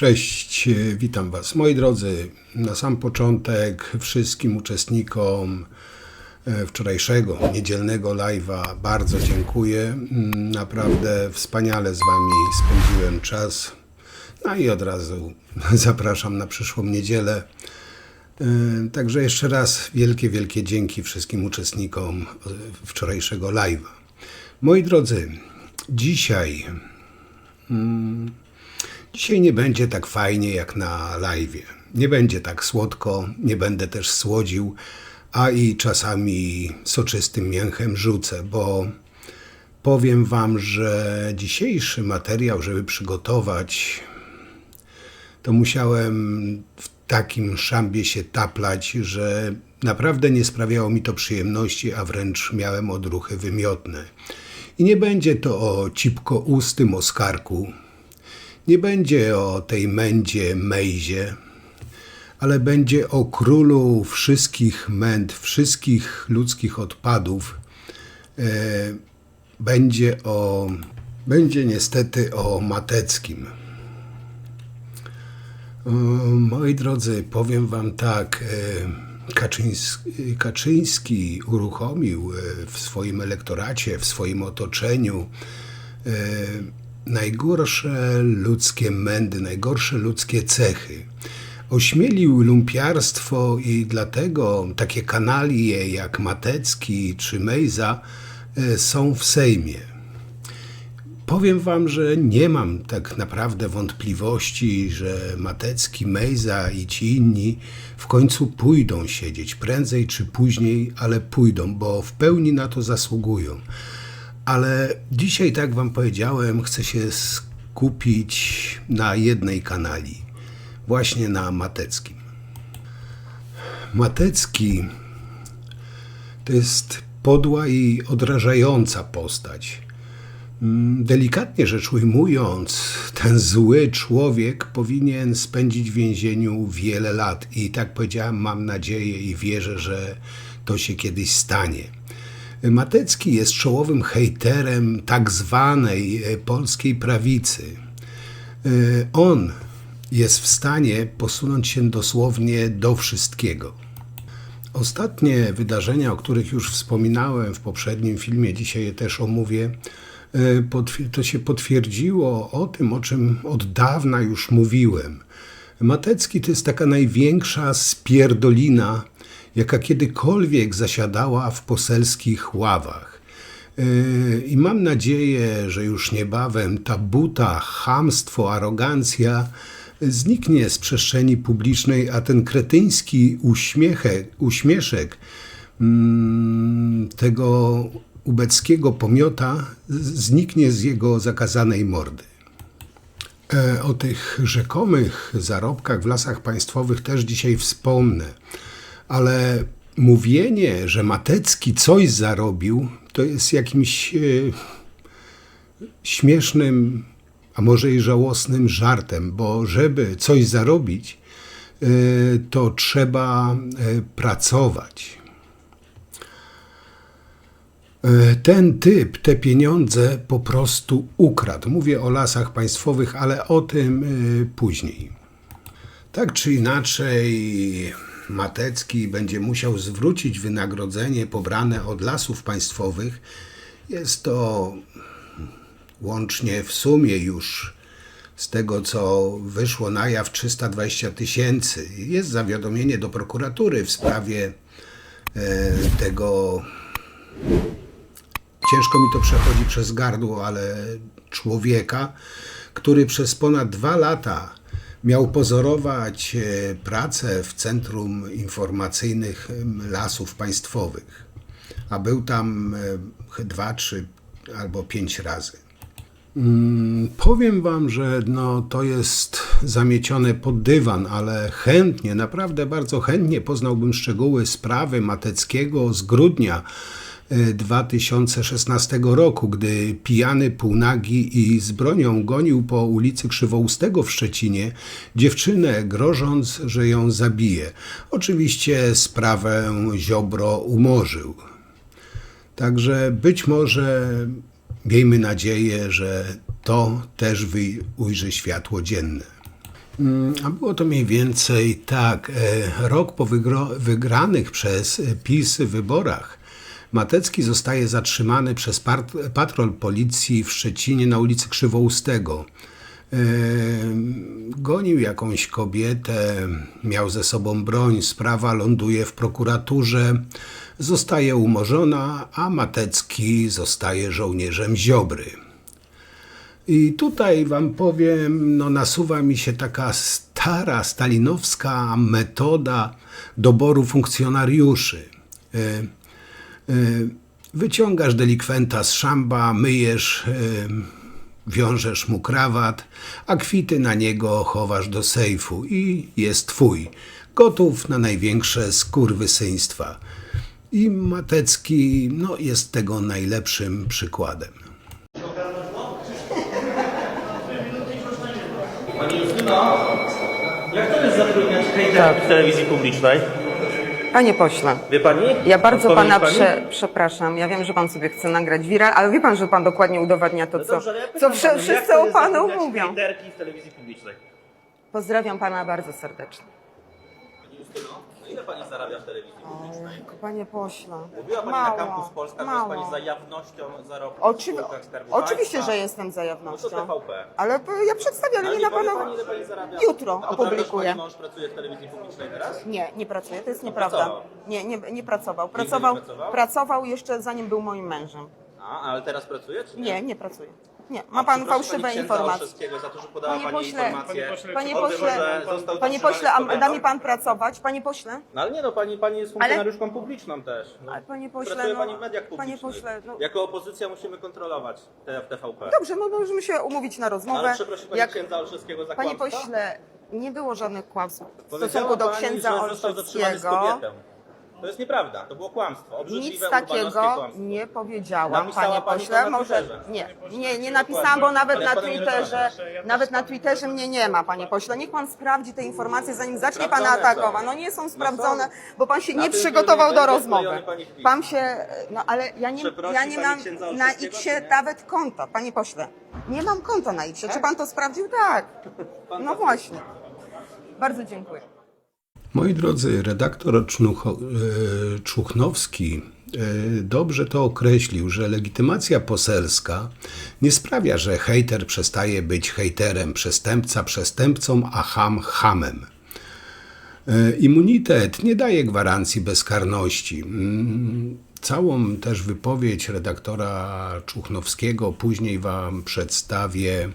Cześć, witam Was. Moi drodzy, na sam początek wszystkim uczestnikom wczorajszego niedzielnego live'a bardzo dziękuję. Naprawdę wspaniale z Wami spędziłem czas. No i od razu zapraszam na przyszłą niedzielę. Także jeszcze raz wielkie dzięki wszystkim uczestnikom wczorajszego live'a. Moi drodzy, dzisiaj nie będzie tak fajnie jak na live'ie. Nie będzie tak słodko, nie będę też słodził, a i czasami soczystym mięchem rzucę, bo powiem Wam, że dzisiejszy materiał, żeby przygotować, to musiałem w takim szambie się taplać, że naprawdę nie sprawiało mi to przyjemności, a wręcz miałem odruchy wymiotne. I nie będzie to o cipkoustym Oskarku, nie będzie o tej mędzie Mejzie, ale będzie o królu wszystkich męd, wszystkich ludzkich odpadów. Będzie niestety o Mateckim. Moi drodzy, powiem Wam tak, Kaczyński uruchomił w swoim elektoracie, w swoim otoczeniu najgorsze ludzkie mędy, najgorsze ludzkie cechy. Ośmielił lumpiarstwo i dlatego takie kanalie jak Matecki czy Mejza są w Sejmie. Powiem Wam, że nie mam tak naprawdę wątpliwości, że Matecki, Mejza i ci inni w końcu pójdą siedzieć, prędzej czy później, ale pójdą, bo w pełni na to zasługują. Ale dzisiaj, tak jak Wam powiedziałem, chcę się skupić na jednej kanali, właśnie na Mateckim. Matecki to jest podła i odrażająca postać. Delikatnie rzecz ujmując, ten zły człowiek powinien spędzić w więzieniu wiele lat. I tak powiedziałem, mam nadzieję i wierzę, że to się kiedyś stanie. Matecki jest czołowym hejterem tak zwanej polskiej prawicy. On jest w stanie posunąć się dosłownie do wszystkiego. Ostatnie wydarzenia, o których już wspominałem w poprzednim filmie, dzisiaj je też omówię, to się potwierdziło o tym, o czym od dawna już mówiłem. Matecki to jest taka największa spierdolina, jaka kiedykolwiek zasiadała w poselskich ławach. I mam nadzieję, że już niebawem ta buta, chamstwo, arogancja zniknie z przestrzeni publicznej, a ten kretyński uśmieszek tego ubeckiego pomiota zniknie z jego zakazanej mordy. O tych rzekomych zarobkach w Lasach Państwowych też dzisiaj wspomnę, ale mówienie, że Matecki coś zarobił, to jest jakimś śmiesznym, a może i żałosnym żartem, bo żeby coś zarobić, to trzeba pracować. Ten typ te pieniądze po prostu ukradł. Mówię o Lasach Państwowych, ale o tym później. Tak czy inaczej, Matecki będzie musiał zwrócić wynagrodzenie pobrane od Lasów Państwowych. Jest to łącznie w sumie już z tego, co wyszło na jaw, 320 000. Jest zawiadomienie do prokuratury w sprawie tego. Ciężko mi to przechodzi przez gardło, ale człowieka, który przez ponad 2 lata miał pozorować pracę w Centrum Informacyjnych Lasów Państwowych, a był tam 2, 3 albo 5 razy. Powiem Wam, że to jest zamiecione pod dywan, ale chętnie, naprawdę bardzo chętnie poznałbym szczegóły sprawy Mateckiego z grudnia 2016 roku, gdy pijany, półnagi i z bronią gonił po ulicy Krzywoustego w Szczecinie dziewczynę, grożąc, że ją zabije. Oczywiście sprawę Ziobro umorzył. Także być może, miejmy nadzieję, że to też ujrzy światło dzienne. A było to mniej więcej tak, rok po wygranych przez PiS wyborach Matecki zostaje zatrzymany przez patrol policji w Szczecinie na ulicy Krzywoustego. Gonił jakąś kobietę, miał ze sobą broń, sprawa ląduje w prokuraturze, zostaje umorzona, a Matecki zostaje żołnierzem Ziobry. I tutaj wam powiem, nasuwa mi się taka stara stalinowska metoda doboru funkcjonariuszy. Wyciągasz delikwenta z szamba, myjesz, wiążesz mu krawat, a kwity na niego chowasz do sejfu i jest twój. Gotów na największe skurwysyństwa. I Matecki jest tego najlepszym przykładem. Pani Justyno, jak to jest zatrudniać hejterów w telewizji publicznej? Panie pośle, Wie pani? ja bardzo pana Odpowiedzi pani? przepraszam. Ja wiem, że pan sobie chce nagrać viral, ale wie pan, że pan dokładnie udowadnia to, Dobrze, ale ja co pytam panią, jak wszyscy to o jest panu zatrudniać mówią. hejterki w telewizji publicznej? Pozdrawiam pana bardzo serdecznie. Pani Justyno, no ile pani zarabia w telewizji publicznej? Panie pośle, Mówiła pani na Campus Polska, że jest pani za jawnością zarobków w spółkach Skarbu Oczywiście, Państwa. że jestem za No to jawnością. TVP. Ale ja przedstawię, ale Ale nie na powie pana... pani, ile pani zarabia? Jutro A to prawda, że opublikuję. pani mąż pracuje w telewizji publicznej teraz? Nie pracuję, to jest No, nieprawda. pracował. Nie pracował. Nigdy nie pracował? Pracował jeszcze zanim był moim mężem. Ale teraz pracuje, czy nie? Nie pracuję. Nie, ma pan Przeprosi fałszywe pani księdza informacje. Olszewskiego za to, że podała Panie pani pośle, informację Panie o tym, pośle, że został panie zatrzymany pośle, z a kobietą. da mi pan pracować? Panie pośle? No ale nie pani jest funkcjonariuszką publiczną też. No. Ale panie pośle, Pracuje pani w mediach panie publicznych. pośle, Jako opozycja musimy kontrolować TVP. Dobrze, możemy się umówić na rozmowę. Ale przeprosi pani księdza Olszewskiego za Panie kłamstwo? pośle, nie było żadnych kłamstw w Powiedziała stosunku do pani, księdza że został zatrzymany z Olszewskiego. kobietą. To jest nieprawda, to było kłamstwo, obrzydliwe, Nic urbanowskie takiego kłamstwo. nie powiedziałam, Napisała panie pani pośle. to na Może Twitterze. nie napisałam, bo nawet Ale na pana nie Twitterze mnie nie ma, panie pośle. Niech pan sprawdzi te informacje, zanim zacznie pana Sprawdzone atakować. są. No nie są No sprawdzone, są. bo pan się Na nie tym przygotował filmie do będzie rozmowy. wklejony pani wpis. Pan się, ale Przeprosi ja nie pani mam księdza na Olszewskiego, X-ie czy nie? nawet konta, panie pośle. Nie mam konta na X-ie. Czy pan to sprawdził? Tak. No właśnie. Bardzo dziękuję. Moi drodzy, redaktor Czuchnowski dobrze to określił, że legitymacja poselska nie sprawia, że hejter przestaje być hejterem, przestępca przestępcą, a cham chamem. Immunitet nie daje gwarancji bezkarności. Całą też wypowiedź redaktora Czuchnowskiego później wam przedstawię.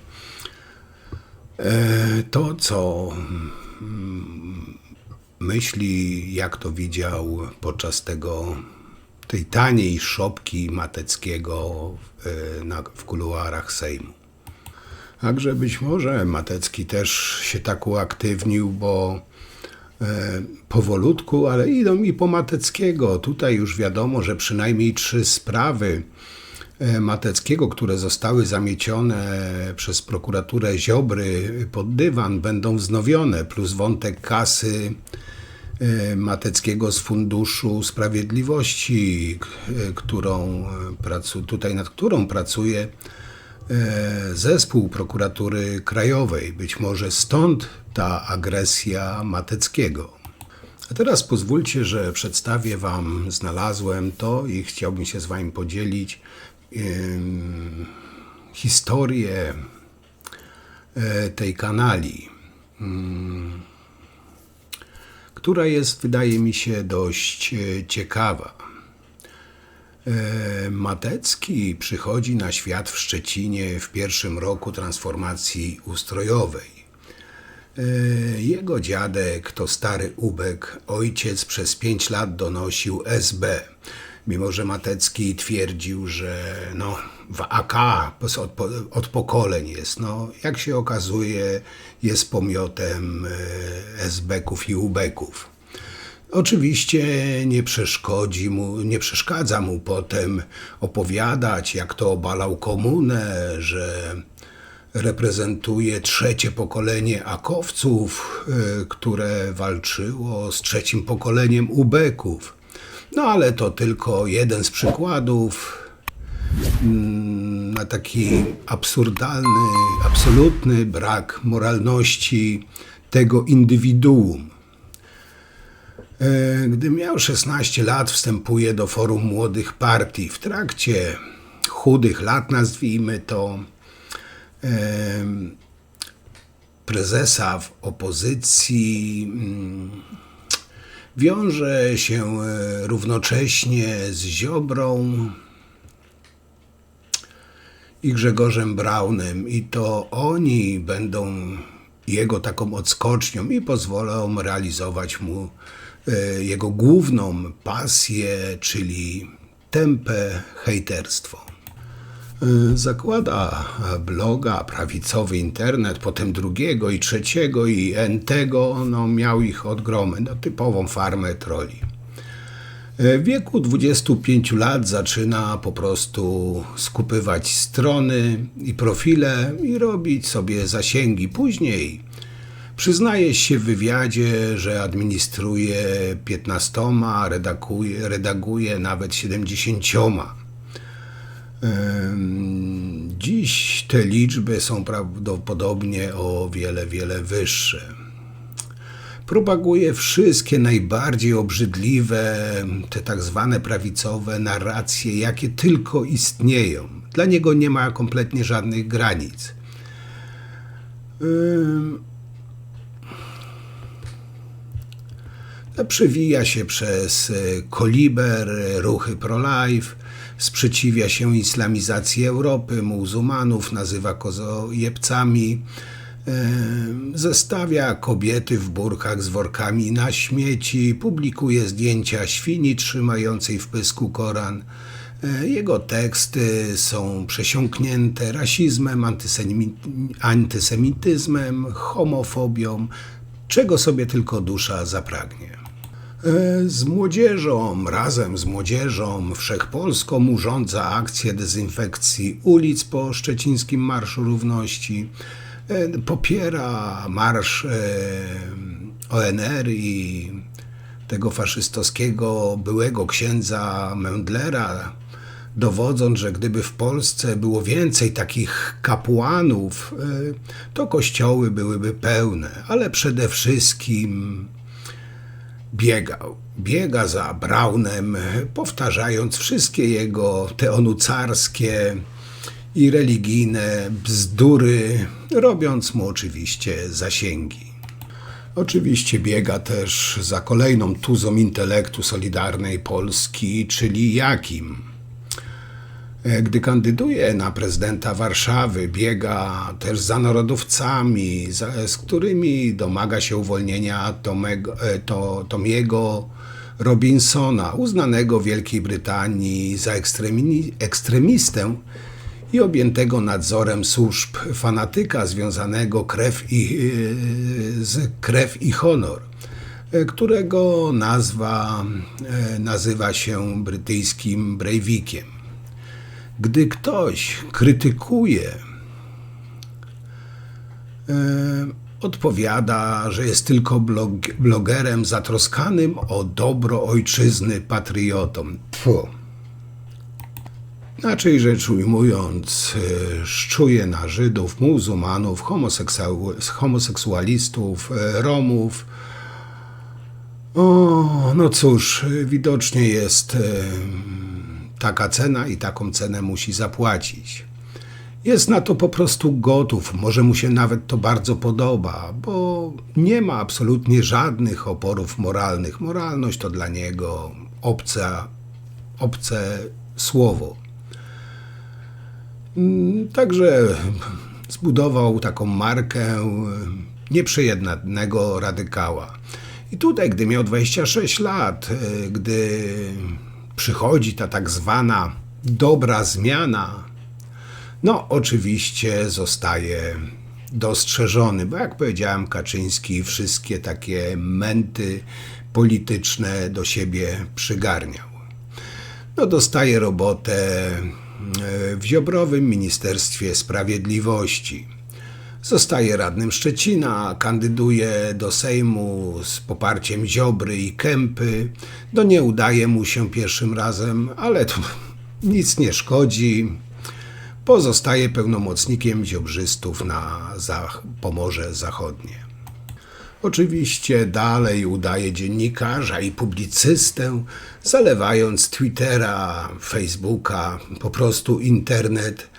To, co myśli, jak to widział podczas tej taniej szopki Mateckiego w kuluarach Sejmu. Także być może Matecki też się tak uaktywnił, bo powolutku, ale idą i po Mateckiego. Tutaj już wiadomo, że przynajmniej 3 sprawy Mateckiego, które zostały zamiecione przez prokuraturę Ziobry pod dywan, będą wznowione, plus wątek kasy Mateckiego z Funduszu Sprawiedliwości, nad którą pracuje zespół prokuratury krajowej. Być może stąd ta agresja Mateckiego. A teraz pozwólcie, że przedstawię wam, znalazłem to i chciałbym się z wami podzielić historię tej kanali, która jest, wydaje mi się, dość ciekawa. Matecki przychodzi na świat w Szczecinie w pierwszym roku transformacji ustrojowej. Jego dziadek to stary ubek, ojciec przez 5 lat donosił SB. Mimo że Matecki twierdził, że w AK od pokoleń jest. Jak się okazuje, jest pomiotem SB-ków i ubeków. Oczywiście nie przeszkadza mu potem opowiadać, jak to obalał komunę, że reprezentuje 3. pokolenie akowców, które walczyło z 3. pokoleniem ubeków. Ale to tylko jeden z przykładów. ma taki absurdalny, absolutny brak moralności tego indywiduum. Gdy miał 16 lat, wstępuje do Forum Młodych Partii. W trakcie chudych lat, nazwijmy to, prezesa w opozycji wiąże się równocześnie z Ziobrą i Grzegorzem Braunem i to oni będą jego taką odskocznią i pozwolą realizować mu jego główną pasję, czyli tępe hejterstwo. Zakłada bloga, prawicowy internet, potem drugiego i trzeciego i entego, miał ich od gromy, typową farmę troli. W wieku 25 lat zaczyna po prostu skupywać strony i profile i robić sobie zasięgi. Później przyznaje się w wywiadzie, że administruje 15, redaguje nawet 70. Dziś te liczby są prawdopodobnie o wiele, wiele wyższe. Propaguje wszystkie najbardziej obrzydliwe, te tak zwane prawicowe narracje, jakie tylko istnieją. Dla niego nie ma kompletnie żadnych granic. Przewija się przez Koliber, ruchy pro-life, sprzeciwia się islamizacji Europy, muzułmanów, nazywa kozojebcami, zestawia kobiety w burkach z workami na śmieci, publikuje zdjęcia świni trzymającej w pysku Koran. Jego teksty są przesiąknięte rasizmem, antysemityzmem, homofobią, czego sobie tylko dusza zapragnie. Z młodzieżą, razem z młodzieżą wszechpolską urządza akcję dezynfekcji ulic po szczecińskim Marszu Równości, popiera marsz ONR i tego faszystowskiego byłego księdza Mendlera, dowodząc, że gdyby w Polsce było więcej takich kapłanów, to kościoły byłyby pełne, ale przede wszystkim biega za Braunem, powtarzając wszystkie jego teonucarskie i religijne bzdury, robiąc mu oczywiście zasięgi. Oczywiście biega też za kolejną tuzą intelektu Solidarnej Polski, czyli Jakim. Gdy kandyduje na prezydenta Warszawy, biega też za narodowcami, z którymi domaga się uwolnienia Tomiego Robinsona, uznanego w Wielkiej Brytanii za ekstremistę i objętego nadzorem służb fanatyka związanego z krew i honor, którego nazywa się brytyjskim Breivikiem. Gdy ktoś krytykuje, odpowiada, że jest tylko blogerem zatroskanym o dobro ojczyzny patriotą. Inaczej rzecz ujmując, szczuje na Żydów, muzułmanów, homoseksualistów, Romów. No cóż, widocznie jest taka cena i taką cenę musi zapłacić. Jest na to po prostu gotów, może mu się nawet to bardzo podoba, bo nie ma absolutnie żadnych oporów moralnych. Moralność to dla niego obce słowo. Także zbudował taką markę nieprzejednanego radykała. I tutaj, gdy miał 26 lat, gdy przychodzi ta tak zwana dobra zmiana, no oczywiście zostaje dostrzeżony, bo jak powiedziałem, Kaczyński wszystkie takie męty polityczne do siebie przygarniał. No dostaje robotę w Ziobrowym Ministerstwie Sprawiedliwości. Zostaje radnym Szczecina, kandyduje do Sejmu z poparciem Ziobry i Kempy. No nie udaje mu się pierwszym razem, ale to nic nie szkodzi. pozostaje pełnomocnikiem ziobrzystów na Pomorze Zachodnie. Oczywiście dalej udaje dziennikarza i publicystę, zalewając Twittera, Facebooka, po prostu internet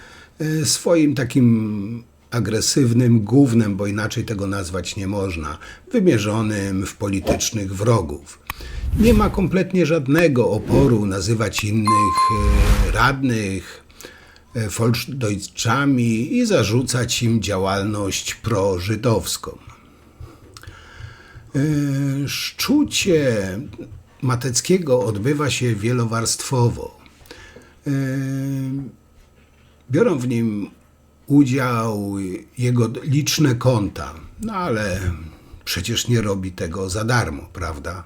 swoim takim agresywnym gównem, bo inaczej tego nazwać nie można, wymierzonym w politycznych wrogów. Nie ma kompletnie żadnego oporu nazywać innych radnych Volksdeutschami i zarzucać im działalność prożydowską. Szczucie Mateckiego odbywa się wielowarstwowo. Biorą w nim udział jego liczne konta, no ale przecież nie robi tego za darmo, prawda?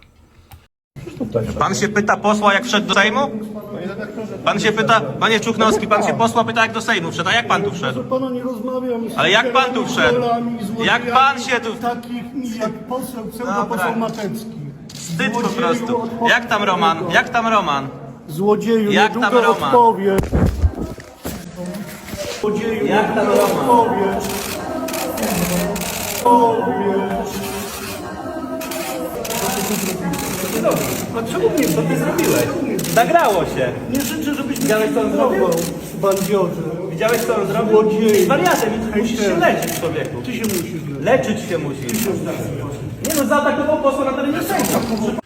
Pan się pyta posła, jak wszedł do Sejmu? Pan się pyta, panie Czuchnowski, pan się posła pyta, jak do Sejmu wszedł, a jak pan tu wszedł? Pana nie rozmawiam z Ale jak pan tu wszedł? Jak pan się tu... Takich jak poseł, pseudoposeł Matecki. Wstyd po prostu. Jak tam Roman? Jak tam Roman? Złodzieju, Jak tam niedługo Roman? odpowiesz. Złodzieju, Jak tam niedługo Roman? odpowiesz. Odpowiesz. No czemu mnie, co ty zrobiłeś? Nagrało się. Nie życzę, żebyś Widziałeś, co on zrobił? bandziorze. Widziałeś, co on zrobił? Złodzieju. Wariatem, musisz się leczyć, człowieku. Ty się musisz Leczyć się musisz. Nie no, zaatakował posła na terenie Sejmu.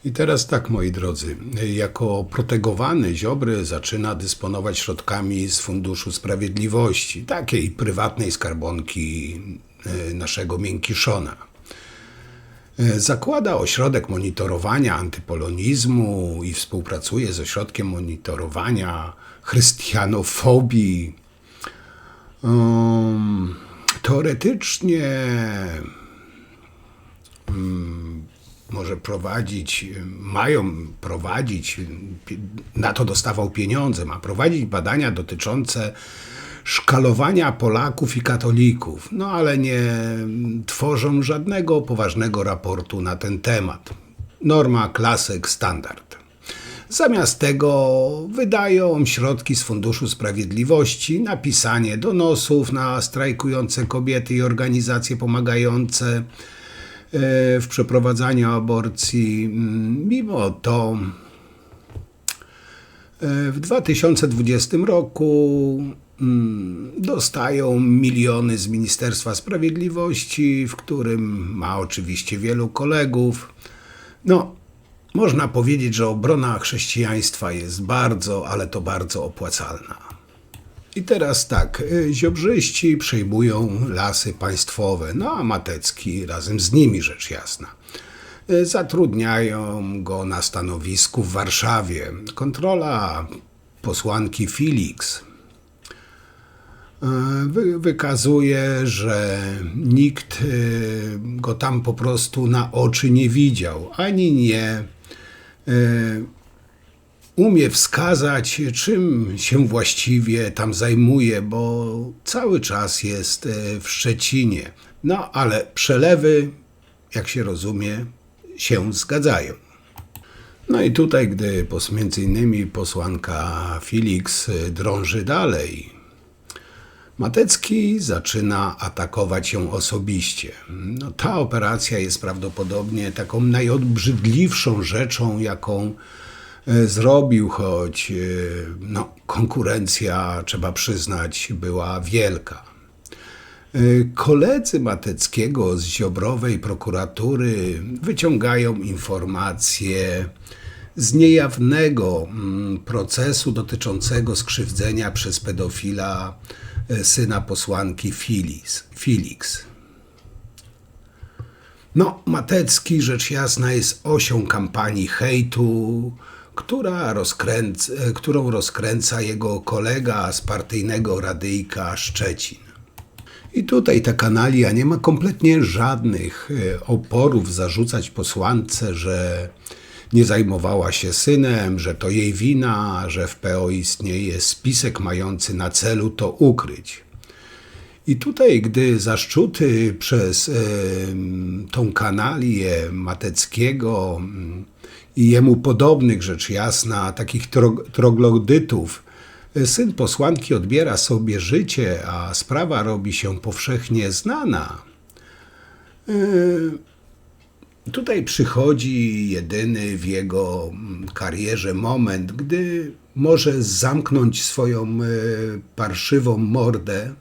I teraz tak, moi drodzy, jako protegowany Ziobry zaczyna dysponować środkami z Funduszu Sprawiedliwości, takiej prywatnej skarbonki naszego Miękiszona. Zakłada ośrodek monitorowania antypolonizmu i współpracuje z ośrodkiem monitorowania chrystianofobii. Teoretycznie może prowadzić, mają prowadzić, na to dostawał pieniądze, ma prowadzić badania dotyczące szkalowania Polaków i katolików, no ale nie tworzą żadnego poważnego raportu na ten temat. Norma, klasyk, standard. Zamiast tego wydają środki z Funduszu Sprawiedliwości na pisanie donosów na strajkujące kobiety i organizacje pomagające w przeprowadzaniu aborcji. Mimo to w 2020 roku dostają miliony z Ministerstwa Sprawiedliwości, w którym ma oczywiście wielu kolegów. No, można powiedzieć, że obrona chrześcijaństwa jest bardzo, ale to bardzo opłacalna. I teraz tak, ziobrzyści przejmują lasy państwowe, no a Matecki razem z nimi, rzecz jasna. Zatrudniają go na stanowisku w Warszawie. Kontrola posłanki Felix wykazuje, że nikt go tam po prostu na oczy nie widział, ani nie umie wskazać, czym się właściwie tam zajmuje, bo cały czas jest w Szczecinie. No ale przelewy, jak się rozumie, się zgadzają. No i tutaj, gdy między innymi posłanka Felix drąży dalej, Matecki zaczyna atakować ją osobiście. No, ta operacja jest prawdopodobnie taką najobrzydliwszą rzeczą, jaką zrobił, choć konkurencja, trzeba przyznać, była wielka. Koledzy Mateckiego z Ziobrowej prokuratury wyciągają informacje z niejawnego procesu dotyczącego skrzywdzenia przez pedofila syna posłanki Felix. No, Matecki, rzecz jasna, jest osią kampanii hejtu, którą rozkręca jego kolega z partyjnego radyjka Szczecin. I tutaj ta kanalia nie ma kompletnie żadnych oporów zarzucać posłance, że nie zajmowała się synem, że to jej wina, że w PO istnieje spisek mający na celu to ukryć. I tutaj, gdy zaszczuty przez tą kanalię Mateckiego i jemu podobnych, rzecz jasna, takich troglodytów Syn posłanki odbiera sobie życie, a sprawa robi się powszechnie znana. Tutaj przychodzi jedyny w jego karierze moment, gdy może zamknąć swoją parszywą mordę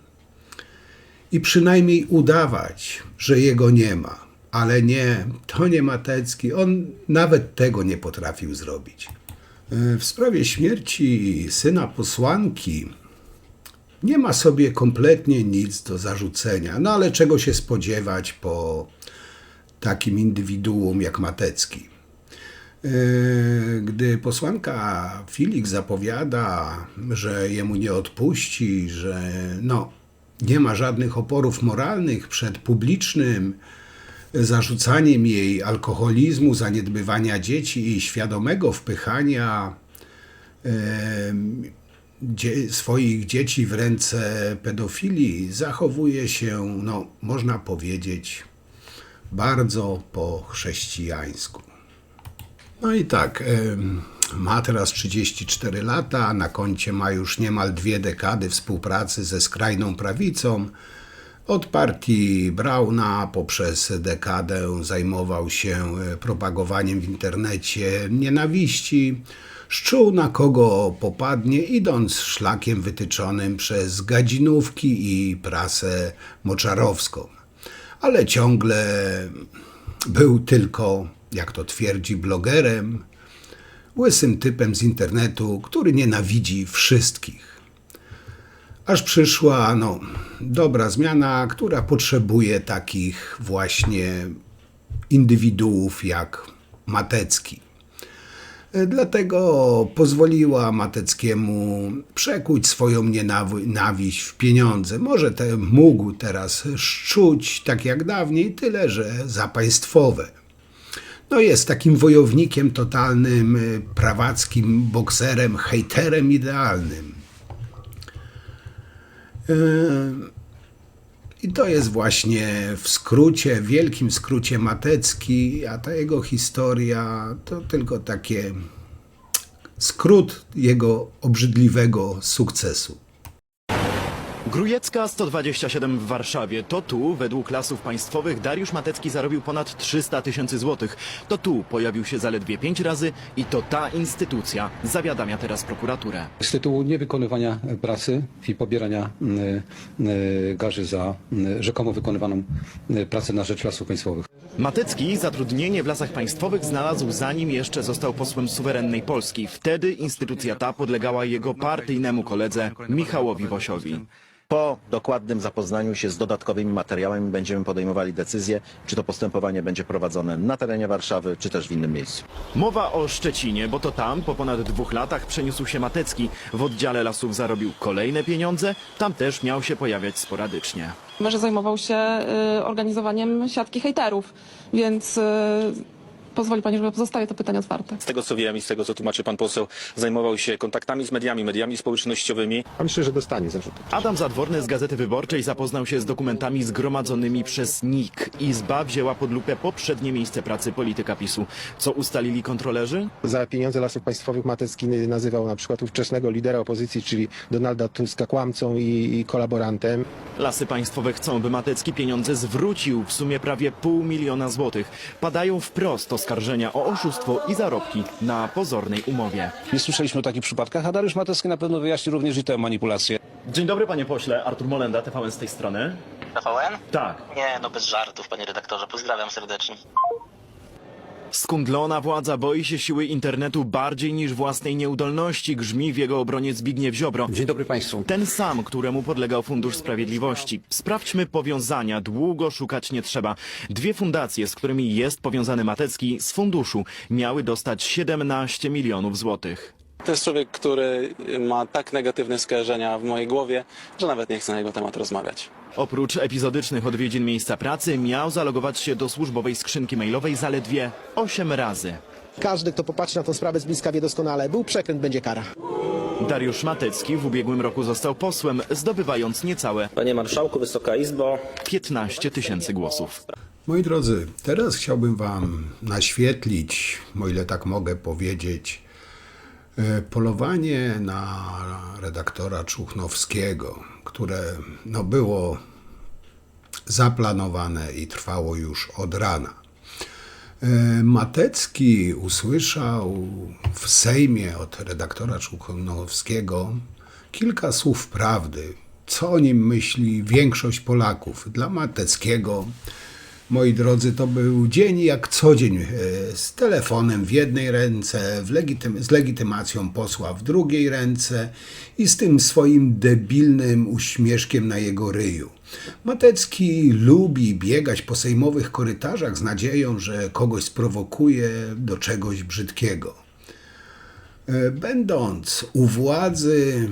i przynajmniej udawać, że jego nie ma. Ale nie, to nie Matecki, on nawet tego nie potrafił zrobić. W sprawie śmierci syna posłanki nie ma sobie kompletnie nic do zarzucenia, no ale czego się spodziewać po takim indywiduum jak Matecki. Gdy posłanka Filik zapowiada, że jemu nie odpuści, że nie ma żadnych oporów moralnych przed publicznym zarzucaniem jej alkoholizmu, zaniedbywania dzieci i świadomego wpychania swoich dzieci w ręce pedofilii, zachowuje się, można powiedzieć, bardzo po chrześcijańsku. No i tak, ma teraz 34 lata, na koncie ma już niemal 2 dekady współpracy ze skrajną prawicą. Od partii Brauna poprzez dekadę zajmował się propagowaniem w internecie nienawiści, szczuł na kogo popadnie, idąc szlakiem wytyczonym przez gadzinówki i prasę moczarowską. Ale ciągle był tylko, jak to twierdzi, blogerem, łysym typem z internetu, który nienawidzi wszystkich. Aż przyszła dobra zmiana, która potrzebuje takich właśnie indywiduów jak Matecki. Dlatego pozwoliła Mateckiemu przekuć swoją nienawiść w pieniądze. Może mógł teraz szczuć tak jak dawniej, tyle że za państwowe. Jest takim wojownikiem totalnym, prawackim bokserem, hejterem idealnym. I to jest właśnie w skrócie, wielkim skrócie Matecki, a ta jego historia to tylko takie skrót jego obrzydliwego sukcesu. Grujecka 127 w Warszawie. To tu, według Lasów Państwowych, Dariusz Matecki zarobił ponad 300 000 złotych. To tu pojawił się zaledwie 5 razy i to ta instytucja zawiadamia teraz prokuraturę. Z tytułu niewykonywania pracy i pobierania garzy za rzekomo wykonywaną pracę na rzecz Lasów Państwowych. Matecki zatrudnienie w Lasach Państwowych znalazł zanim jeszcze został posłem suwerennej Polski. Wtedy instytucja ta podlegała jego partyjnemu koledze Michałowi Wosiowi. Po dokładnym zapoznaniu się z dodatkowymi materiałami będziemy podejmowali decyzję, czy to postępowanie będzie prowadzone na terenie Warszawy, czy też w innym miejscu. Mowa o Szczecinie, bo to tam po ponad 2 latach przeniósł się Matecki. W oddziale lasów zarobił kolejne pieniądze, tam też miał się pojawiać sporadycznie. Że zajmował się organizowaniem siatki hejterów, więc pozwoli pani, że pozostawię to pytanie otwarte. Z tego co wiem i z tego co tłumaczy pan poseł, zajmował się kontaktami z mediami społecznościowymi. A myślę, że dostanie zarzuty. Adam Zadworny z Gazety Wyborczej zapoznał się z dokumentami zgromadzonymi przez NIK. Izba wzięła pod lupę poprzednie miejsce pracy polityka PiS-u. Co ustalili kontrolerzy? Za pieniądze Lasów Państwowych Matecki nazywał na przykład ówczesnego lidera opozycji, czyli Donalda Tuska, kłamcą i kolaborantem. Lasy Państwowe chcą, by Matecki pieniądze zwrócił, w sumie prawie 500 000 złotych. Padają wprost oskarżenia o oszustwo i zarobki na pozornej umowie. Nie słyszeliśmy o takich przypadkach, a Dariusz Matecki na pewno wyjaśni również i tę manipulację. Dzień dobry panie pośle, Artur Molenda, TVN z tej strony. TVN? Tak. Nie, bez żartów, panie redaktorze. Pozdrawiam serdecznie. Skundlona władza boi się siły internetu bardziej niż własnej nieudolności, grzmi w jego obronie Zbigniew Ziobro. Dzień dobry Państwu. Ten sam, któremu podlegał Fundusz Sprawiedliwości. Sprawdźmy powiązania, długo szukać nie trzeba. 2 fundacje, z którymi jest powiązany Matecki, z funduszu miały dostać 17 milionów złotych. To jest człowiek, który ma tak negatywne skojarzenia w mojej głowie, że nawet nie chcę na jego temat rozmawiać. Oprócz epizodycznych odwiedzin miejsca pracy miał zalogować się do służbowej skrzynki mailowej zaledwie 8 razy. Każdy, kto popatrzy na tę sprawę z bliska, wie doskonale, był przekręt, będzie kara. Dariusz Matecki w ubiegłym roku został posłem, zdobywając niecałe, Panie Marszałku, Wysoka Izbo, 15 000 głosów. Moi drodzy, teraz chciałbym wam naświetlić, o ile tak mogę powiedzieć, Polowanie na redaktora Czuchnowskiego, które było zaplanowane i trwało już od rana. Matecki usłyszał w Sejmie od redaktora Czuchnowskiego kilka słów prawdy, co o nim myśli większość Polaków. Dla Mateckiego, moi drodzy, to był dzień jak co dzień, z telefonem w jednej ręce, z legitymacją posła w drugiej ręce i z tym swoim debilnym uśmieszkiem na jego ryju. Matecki lubi biegać po sejmowych korytarzach z nadzieją, że kogoś sprowokuje do czegoś brzydkiego. Będąc u władzy,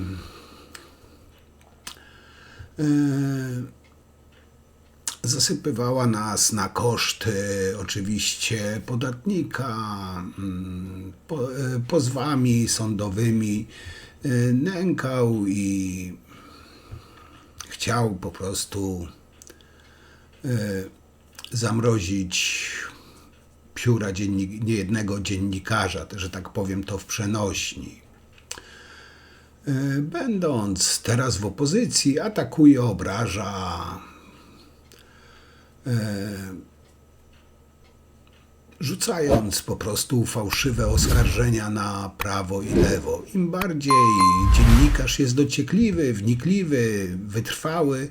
zasypywała nas na koszty oczywiście podatnika, pozwami sądowymi, nękał i chciał po prostu zamrozić pióra niejednego dziennikarza, że tak powiem to w przenośni. Będąc teraz w opozycji, atakuje, obraża, rzucając po prostu fałszywe oskarżenia na prawo i lewo. Im bardziej dziennikarz jest dociekliwy, wnikliwy, wytrwały,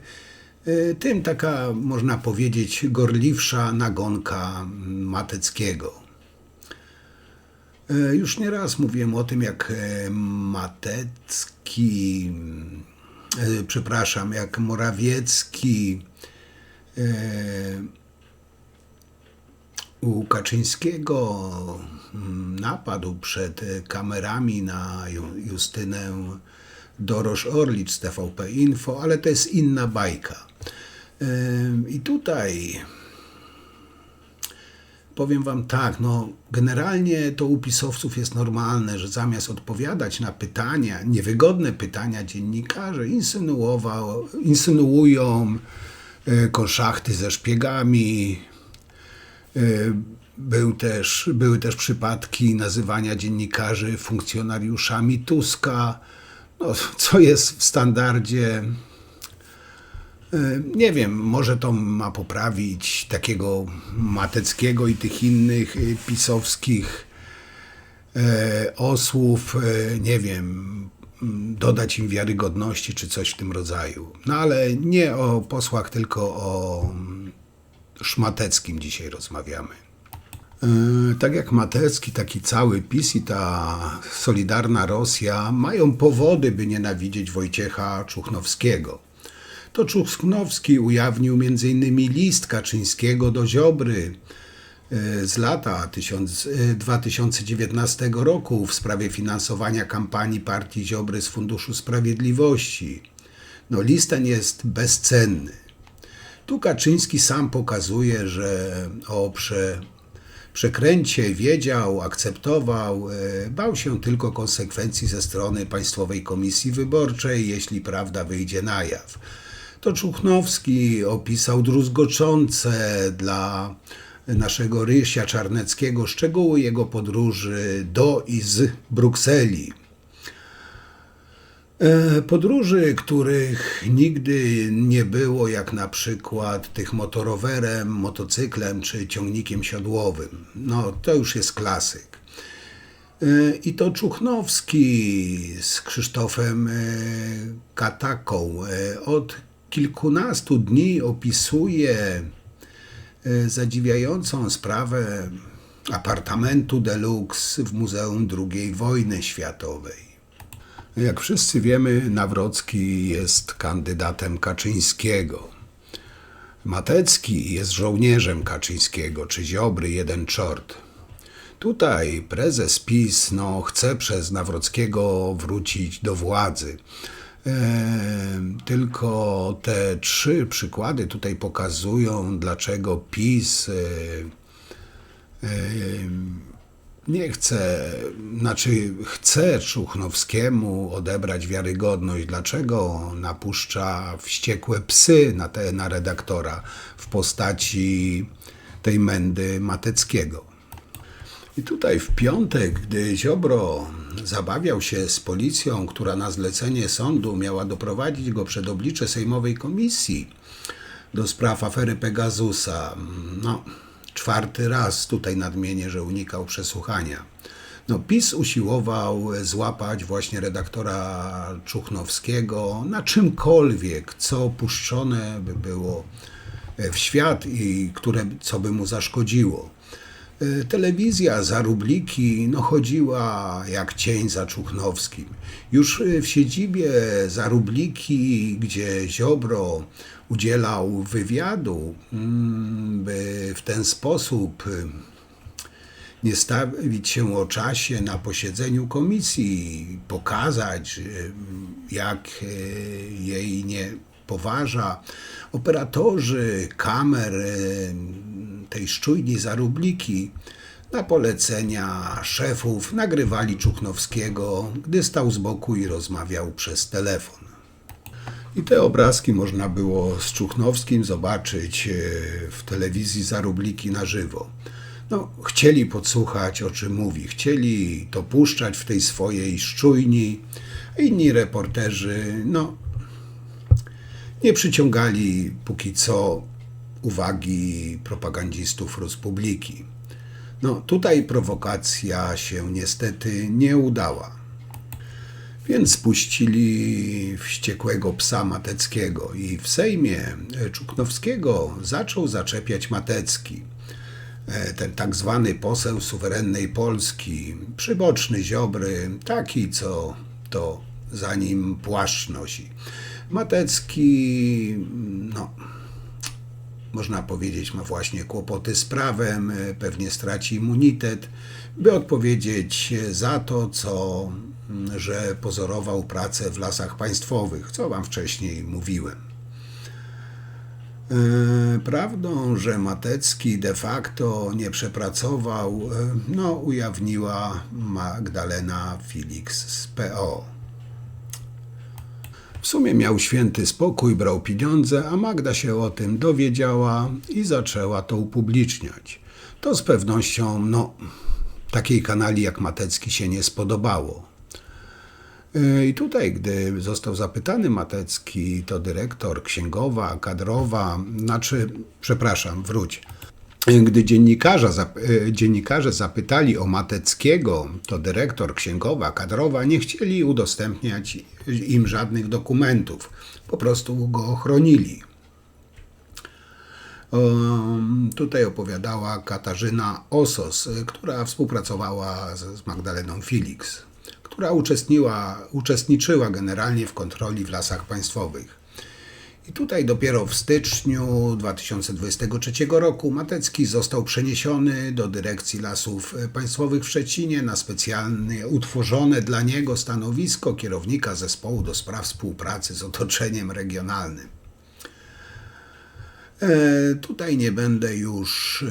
tym taka, można powiedzieć, gorliwsza nagonka Mateckiego. Już nieraz mówiłem o tym, jak jak Morawiecki u Kaczyńskiego napadł przed kamerami na Justynę Dorosz-Orlicz z TVP Info, ale to jest inna bajka. I tutaj powiem wam tak, generalnie to u pisowców jest normalne, że zamiast odpowiadać na pytania, niewygodne pytania dziennikarze insynuują konszachty ze szpiegami. Były też przypadki nazywania dziennikarzy funkcjonariuszami Tuska, co jest w standardzie. Nie wiem, może to ma poprawić takiego Mateckiego i tych innych pisowskich osłów, nie wiem, dodać im wiarygodności czy coś w tym rodzaju. Ale nie o posłach, tylko o Szmateckim dzisiaj rozmawiamy. Tak jak Matecki, tak i cały PiS i ta Solidarna Rosja mają powody, by nienawidzieć Wojciecha Czuchnowskiego. To Czuchnowski ujawnił m.in. list Kaczyńskiego do Ziobry z lata 2019 roku w sprawie finansowania kampanii partii Ziobry z Funduszu Sprawiedliwości. List ten jest bezcenny. Tu Kaczyński sam pokazuje, że o przekręcie wiedział, akceptował, bał się tylko konsekwencji ze strony Państwowej Komisji Wyborczej, jeśli prawda wyjdzie na jaw. To Czuchnowski opisał druzgoczące dla naszego Rysia Czarneckiego szczegóły jego podróży do i z Brukseli. Podróży, których nigdy nie było, jak na przykład tych motorowerem, motocyklem czy ciągnikiem siodłowym. To już jest klasyk. I to Czuchnowski z Krzysztofem Kataką od kilkunastu dni opisuje zadziwiającą sprawę apartamentu deluxe w Muzeum II Wojny Światowej. Jak wszyscy wiemy, Nawrocki jest kandydatem Kaczyńskiego. Matecki jest żołnierzem Kaczyńskiego, czy Ziobry jeden czort. Tutaj prezes PiS chce przez Nawrockiego wrócić do władzy. Tylko te 3 przykłady tutaj pokazują, dlaczego PiS nie chce Czuchnowskiemu odebrać wiarygodność. Dlaczego napuszcza wściekłe psy na redaktora w postaci tej mędy Mateckiego. I tutaj w piątek, gdy Ziobro zabawiał się z policją, która na zlecenie sądu miała doprowadzić go przed oblicze Sejmowej Komisji do spraw afery Pegasusa, no, 4. raz tutaj nadmienię, że unikał przesłuchania. No, PiS usiłował złapać właśnie redaktora Czuchnowskiego na czymkolwiek, co puszczone by było w świat i co by mu zaszkodziło. Telewizja za rubliki chodziła jak cień za Czuchnowskim. Już w siedzibie za rubliki, gdzie Ziobro udzielał wywiadu, by w ten sposób nie stawić się o czasie na posiedzeniu komisji, pokazać, jak jej nie poważa. Operatorzy kamer tej szczujni za rubliki na polecenia szefów nagrywali Czuchnowskiego, gdy stał z boku i rozmawiał przez telefon. I te obrazki można było z Czuchnowskim zobaczyć w telewizji za rubliki na żywo. No, chcieli podsłuchać, o czym mówi, chcieli to puszczać w tej swojej szczujni, a inni reporterzy, nie przyciągali póki co uwagi propagandzistów Ruspubliki. No, tutaj prowokacja się niestety nie udała. Więc spuścili wściekłego psa Mateckiego i w Sejmie Czuchnowskiego zaczął zaczepiać Matecki. Ten tak zwany poseł suwerennej Polski, przyboczny Ziobry, taki, co to za nim płaszcz nosi. Matecki, można powiedzieć, ma właśnie kłopoty z prawem, pewnie straci immunitet, by odpowiedzieć za to, że pozorował pracę w Lasach Państwowych, co wam wcześniej mówiłem. Prawdą, że Matecki de facto nie przepracował, ujawniła Magdalena Felix z PO. W sumie miał święty spokój, brał pieniądze, a Magda się o tym dowiedziała i zaczęła to upubliczniać. To z pewnością, takiej kanali jak Matecki się nie spodobało. I tutaj, gdy został zapytany Matecki, to dyrektor, księgowa, kadrowa, Gdy dziennikarze zapytali o Mateckiego, to dyrektor, księgowa, kadrowa nie chcieli udostępniać im żadnych dokumentów. Po prostu go chronili. Tutaj opowiadała Katarzyna Osos, która współpracowała z Magdaleną Felix, która uczestniczyła generalnie w kontroli w Lasach Państwowych. I tutaj dopiero w styczniu 2023 roku Matecki został przeniesiony do Dyrekcji Lasów Państwowych w Szczecinie na specjalnie utworzone dla niego stanowisko kierownika zespołu do spraw współpracy z otoczeniem regionalnym. Tutaj nie będę już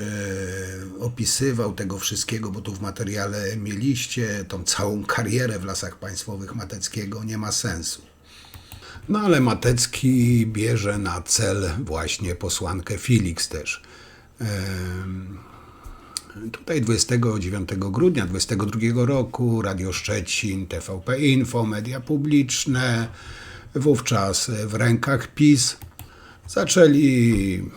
opisywał tego wszystkiego, bo tu w materiale mieliście tą całą karierę w Lasach Państwowych Mateckiego, nie ma sensu. Ale Matecki bierze na cel właśnie posłankę Felix też. Tutaj 29 grudnia 2022 roku Radio Szczecin, TVP Info, media publiczne, wówczas w rękach PiS, zaczęli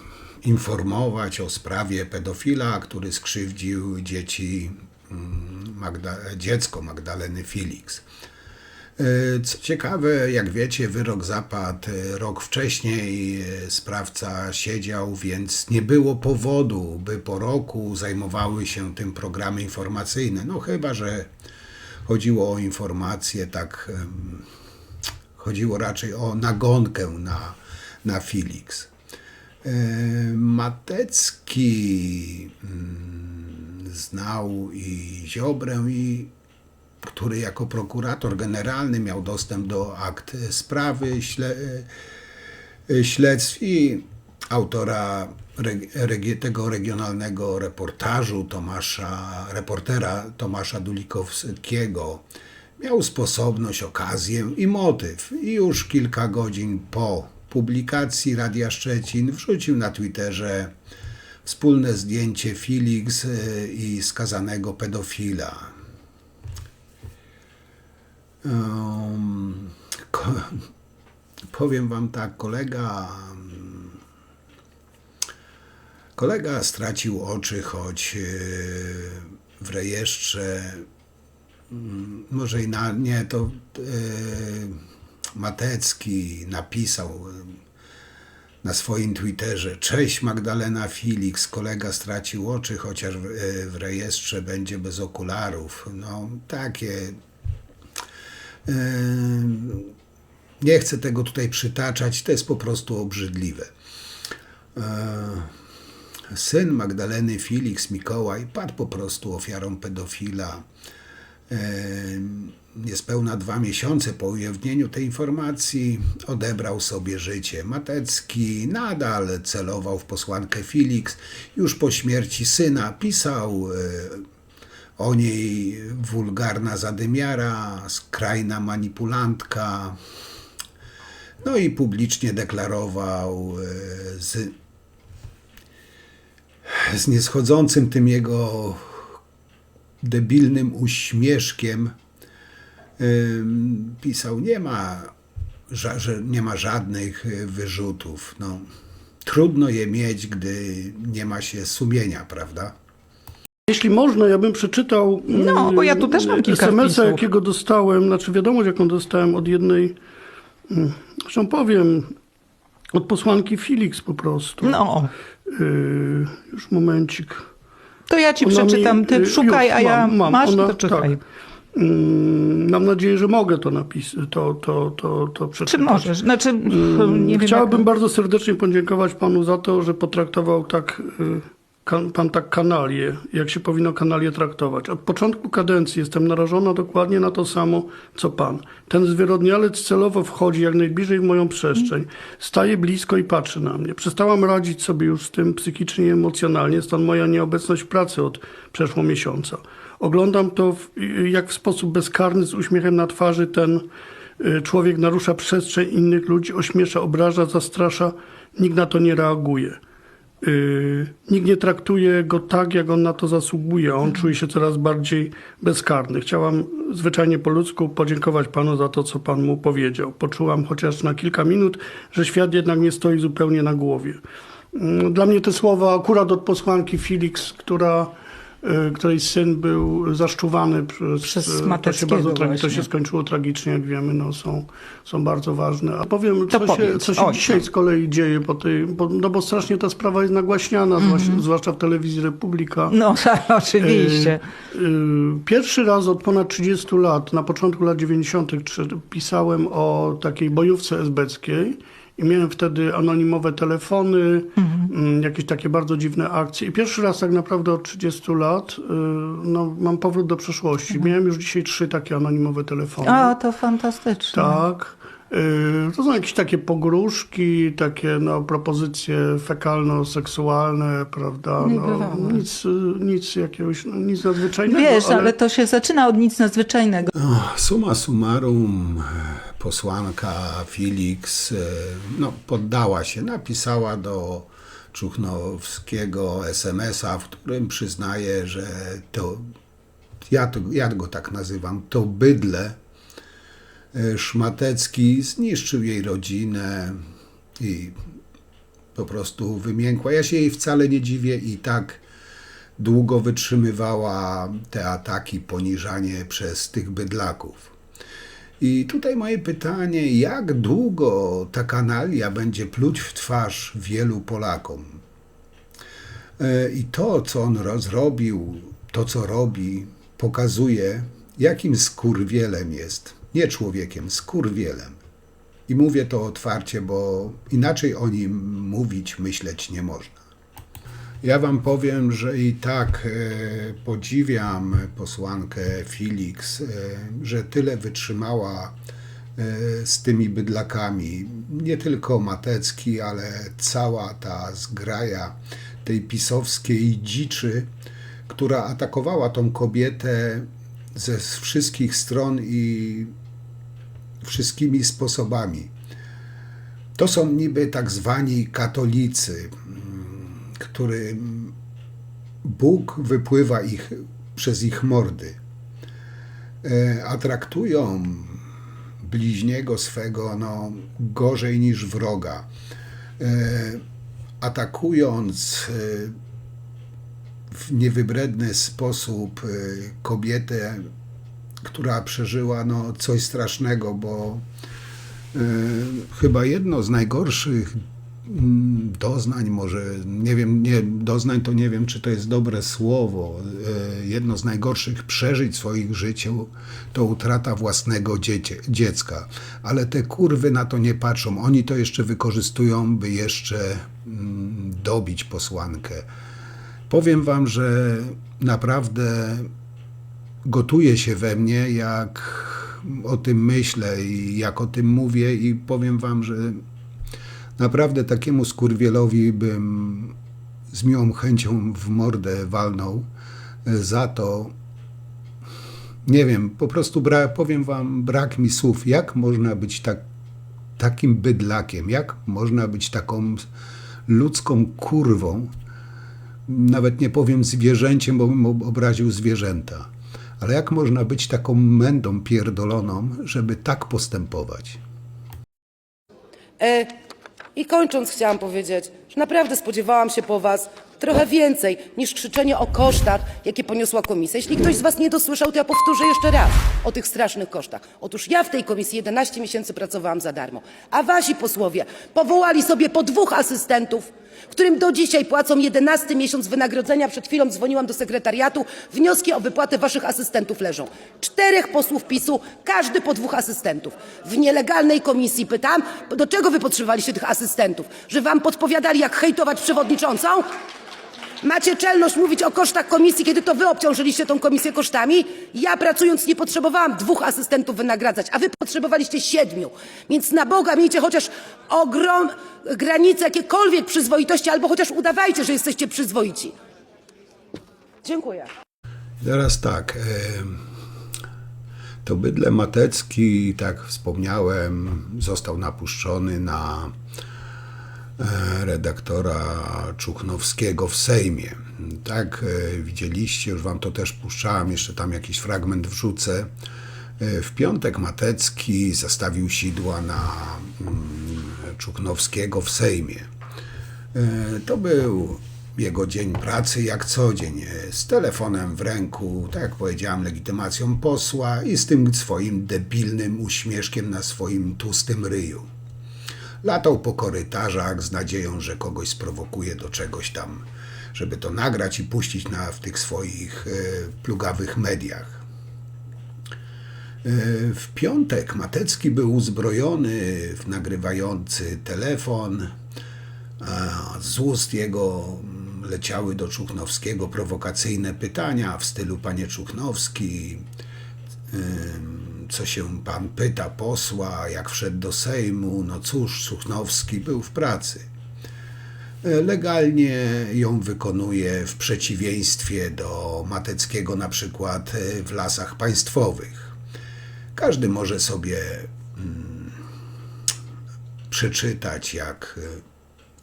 informować o sprawie pedofila, który skrzywdził dziecko Magdaleny Felix. Co ciekawe, jak wiecie, wyrok zapadł rok wcześniej, sprawca siedział, więc nie było powodu, by po roku zajmowały się tym programy informacyjne. Chyba że chodziło o informacje, chodziło raczej o nagonkę na Felix. Matecki znał i Ziobrę, który jako prokurator generalny miał dostęp do akt sprawy, śledztw i autora tego regionalnego reportażu reportera Tomasza Dulikowskiego. Miał sposobność, okazję i motyw. I już kilka godzin po publikacji Radia Szczecin wrzucił na Twitterze wspólne zdjęcie Felix i skazanego pedofila. Powiem wam tak, kolega stracił oczy, choć w rejestrze, może i Matecki napisał na swoim Twitterze: cześć Magdalena Felix, kolega stracił oczy, chociaż w rejestrze będzie bez okularów. No takie... Nie chcę tego tutaj przytaczać, to jest po prostu obrzydliwe. Syn Magdaleny Felix, Mikołaj, padł po prostu ofiarą pedofila. Niespełna 2 miesiące po ujawnieniu tej informacji odebrał sobie życie. Matecki nadal celował w posłankę Felix. Już po śmierci syna pisał o niej wulgarna zadymiara, skrajna manipulantka. No i publicznie deklarował z nieschodzącym tym jego debilnym uśmieszkiem, pisał, że nie ma żadnych wyrzutów. No, trudno je mieć, gdy nie ma się sumienia, prawda? Jeśli można, ja bym przeczytał No, bo ja tu też mam kilka SMS-a, wpisów. jakiego dostałem, znaczy wiadomość, jaką dostałem od jednej, zresztą powiem, od posłanki Felix po prostu. No, Już momencik. to ja ci Ona przeczytam, mi- ty szukaj, już, a ja mam. masz, Ona- to czytaj. tak. Mam nadzieję, że mogę to napisać, to przeczytać. Czy możesz? Znaczy, nie wiem, Chciałbym bardzo serdecznie podziękować panu za to, że potraktował pan tak kanalię, jak się powinno kanalię traktować. Od początku kadencji jestem narażona dokładnie na to samo, co pan. Ten zwyrodnialec celowo wchodzi jak najbliżej w moją przestrzeń, staje blisko i patrzy na mnie. Przestałam radzić sobie już z tym psychicznie i emocjonalnie, stąd moja nieobecność w pracy od przeszło miesiąca. Oglądam to, jak w sposób bezkarny, z uśmiechem na twarzy ten człowiek narusza przestrzeń innych ludzi, ośmiesza, obraża, zastrasza. Nikt na to nie reaguje. Nikt nie traktuje go tak, jak on na to zasługuje. On czuje się coraz bardziej bezkarny. Chciałam zwyczajnie po ludzku podziękować panu za to, co pan mu powiedział. Poczułam chociaż na kilka minut, że świat jednak nie stoi zupełnie na głowie. Dla mnie te słowa akurat od posłanki Felix, której syn był zaszczuwany Przez Mateckiego to właśnie. się skończyło tragicznie, jak wiemy, no, są bardzo ważne. A powiem, To co powiedz, się oj, dzisiaj no. z kolei dzieje, bo strasznie ta sprawa jest nagłaśniana, zwłaszcza w telewizji Republika. No, oczywiście. Pierwszy raz od ponad 30 lat, na początku lat 90. pisałem o takiej bojówce esbeckiej i miałem wtedy anonimowe telefony, jakieś takie bardzo dziwne akcje. I pierwszy raz tak naprawdę od 30 lat mam powrót do przeszłości. Miałem już dzisiaj 3 takie anonimowe telefony. O, to fantastyczne. Tak. To są jakieś takie pogróżki, takie propozycje fekalno-seksualne, prawda? Nic jakiegoś, nic nadzwyczajnego. Wiesz, ale to się zaczyna od nic nadzwyczajnego. Summa summarum, posłanka Felix poddała się, napisała do Czuchnowskiego SMS-a, w którym przyznaje, że ja go tak nazywam, to bydlę Szmatecki zniszczył jej rodzinę i po prostu wymiękła. Ja się jej wcale nie dziwię, i tak długo wytrzymywała te ataki, poniżanie przez tych bydlaków. I tutaj moje pytanie, jak długo ta kanalia będzie pluć w twarz wielu Polakom? I to, co on zrobił, to, co robi, pokazuje, jakim skurwielem jest. Nie człowiekiem, skurwielem. I mówię to otwarcie, bo inaczej o nim mówić, myśleć nie można. Ja wam powiem, że i tak podziwiam posłankę Felix, że tyle wytrzymała z tymi bydlakami. Nie tylko Matecki, ale cała ta zgraja tej pisowskiej dziczy, która atakowała tą kobietę ze wszystkich stron i wszystkimi sposobami. To są niby tak zwani katolicy, którym Bóg wypływa przez ich mordy, a traktują bliźniego swego gorzej niż wroga, atakując w niewybredny sposób kobietę, która przeżyła coś strasznego, bo chyba jedno z najgorszych doznań, może nie wiem, doznań to nie wiem, czy to jest dobre słowo, jedno z najgorszych przeżyć w swoich życiu to utrata własnego dziecka, ale te kurwy na to nie patrzą, oni to jeszcze wykorzystują, by jeszcze dobić posłankę. Powiem wam, że naprawdę gotuje się we mnie, jak o tym myślę i jak o tym mówię, i powiem wam, że naprawdę takiemu skurwielowi bym z miłą chęcią w mordę walnął za to. Nie wiem, po prostu powiem wam, brak mi słów. Jak można być takim bydlakiem? Jak można być taką ludzką kurwą? Nawet nie powiem zwierzęciem, bo bym obraził zwierzęta. Ale jak można być taką mędą pierdoloną, żeby tak postępować? I kończąc, chciałam powiedzieć, że naprawdę spodziewałam się po was trochę więcej niż krzyczenie o kosztach, jakie poniosła komisja. Jeśli ktoś z was nie dosłyszał, to ja powtórzę jeszcze raz o tych strasznych kosztach. Otóż ja w tej komisji 11 miesięcy pracowałam za darmo, a wasi posłowie powołali sobie po 2 asystentów, którym do dzisiaj płacą 11 miesiąc wynagrodzenia. Przed chwilą dzwoniłam do sekretariatu, wnioski o wypłatę waszych asystentów leżą. 4 posłów PiS-u, każdy po 2 asystentów. W nielegalnej komisji pytam, do czego wy potrzebowaliście tych asystentów? Że wam podpowiadali, jak hejtować przewodniczącą? Macie czelność mówić o kosztach komisji, kiedy to wy obciążyliście tą komisję kosztami? Ja pracując nie potrzebowałam 2 asystentów wynagradzać, a wy potrzebowaliście 7. Więc na Boga miejcie chociaż granice jakiejkolwiek przyzwoitości, albo chociaż udawajcie, że jesteście przyzwoici. Dziękuję. Teraz tak, to bydlę Matecki, tak wspomniałem, został napuszczony na redaktora Czuchnowskiego w Sejmie. Tak, widzieliście, już wam to też puszczałem, jeszcze tam jakiś fragment wrzucę. W piątek Matecki zastawił sidła na Czuchnowskiego w Sejmie. To był jego dzień pracy jak co dzień, z telefonem w ręku, tak jak powiedziałem, legitymacją posła i z tym swoim debilnym uśmieszkiem na swoim tłustym ryju. Latał po korytarzach z nadzieją, że kogoś sprowokuje do czegoś tam, żeby to nagrać i puścić w tych swoich plugawych mediach. W piątek Matecki był uzbrojony w nagrywający telefon. Z ust jego leciały do Czuchnowskiego prowokacyjne pytania w stylu: panie Czuchnowski, co się pan pyta posła, jak wszedł do Sejmu? No cóż, Czuchnowski był w pracy. Legalnie ją wykonuje, w przeciwieństwie do Mateckiego na przykład w Lasach Państwowych. Każdy może sobie przeczytać, jak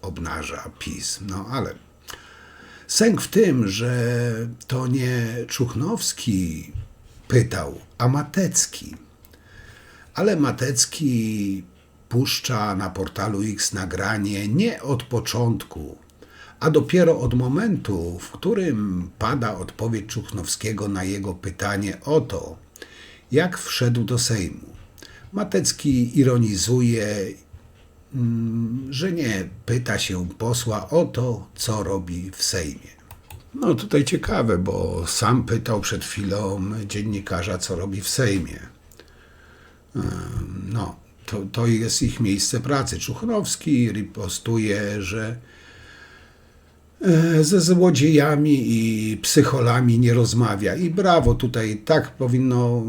obnaża PiS. No ale sęk w tym, że to nie Czuchnowski pytał, a Matecki. Ale Matecki puszcza na portalu X nagranie nie od początku, a dopiero od momentu, w którym pada odpowiedź Czuchnowskiego na jego pytanie o to, jak wszedł do Sejmu. Matecki ironizuje, że nie pyta się posła o to, co robi w Sejmie. No tutaj ciekawe, bo sam pytał przed chwilą dziennikarza, co robi w Sejmie. No, to jest ich miejsce pracy. Czuchnowski ripostuje, że ze złodziejami i psycholami nie rozmawia. I brawo, tutaj tak powinno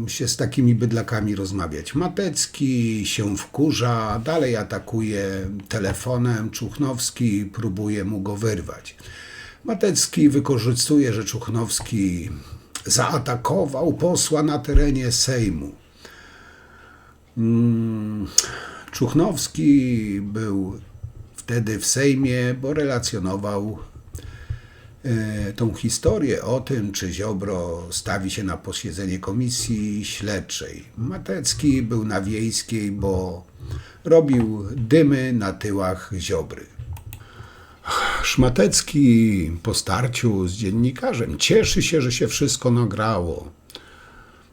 się z takimi bydlakami rozmawiać. Matecki się wkurza, dalej atakuje telefonem. Czuchnowski próbuje mu go wyrwać. Matecki wykorzystuje, że Czuchnowski zaatakował posła na terenie Sejmu. Czuchnowski był w wtedy w Sejmie, bo relacjonował tą historię o tym, czy Ziobro stawi się na posiedzenie komisji śledczej. Matecki był na Wiejskiej, bo robił dymy na tyłach Ziobry. Szmatecki po starciu z dziennikarzem cieszy się, że się wszystko nagrało.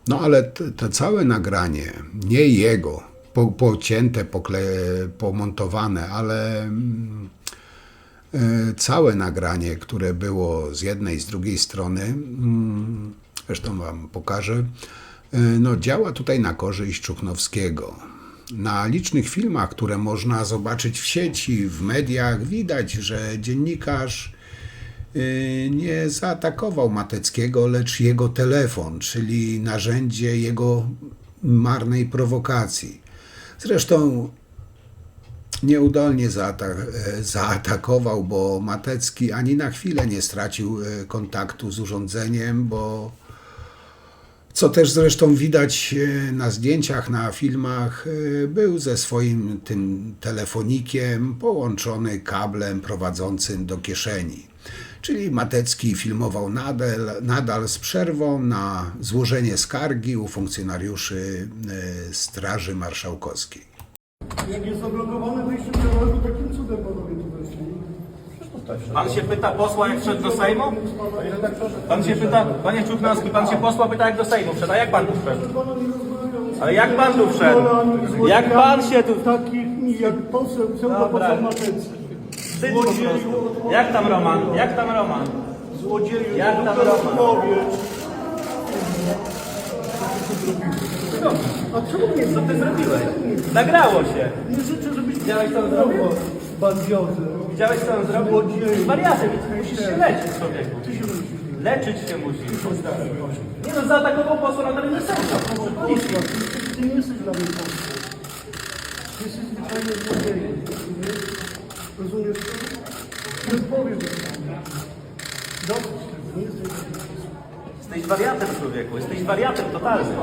No ale to całe nagranie, nie jego, pocięte, pomontowane, ale całe nagranie, które było z jednej, z drugiej strony, zresztą wam pokażę, no działa tutaj na korzyść Czuchnowskiego. Na licznych filmach, które można zobaczyć w sieci, w mediach, widać, że dziennikarz nie zaatakował Mateckiego, lecz jego telefon, czyli narzędzie jego marnej prowokacji. Zresztą nieudolnie zaatakował, bo Matecki ani na chwilę nie stracił kontaktu z urządzeniem, bo co też zresztą widać na zdjęciach, na filmach, był ze swoim tym telefonikiem połączony kablem prowadzącym do kieszeni. Czyli Matecki filmował nadal z przerwą na złożenie skargi u funkcjonariuszy Straży Marszałkowskiej. Jak jest zablokowane wyjście do dialogu, takim cudem panowie tu weszli. Pan się pyta posła, jak wszedł do Sejmu? Pan się pyta, panie Czuchnowski, pan się posła pyta, jak do Sejmu wszedł, a jak pan tu wszedł? Ale jak pan tu wszedł? Jak pan się tu... Takich jak poseł, poseł Matecki. Wstydź po prostu. Jak tam Roman? Jak tam Roman? Złodzieju, jak tam Roman? A czemu nie? Co ty zrobiłeś? Nagrało się. Nie życzę, żebyś Widziałeś, co on zrobił? bandiozę. Widziałeś, co on zrobił? Wariatem, musisz się leczyć, człowieku. Leczyć się musisz. Nie no, zaatakował posła na terenie Sejmu. Ty nie jesteś dla mnie posłem. Ty jesteś zwyczajnie złodziejem. Rozumiesz to? Nie powiem. Dosyć tego, nie jesteś dla mnie posłem. Jesteś wariatem, człowieku. Jesteś wariatem totalnym.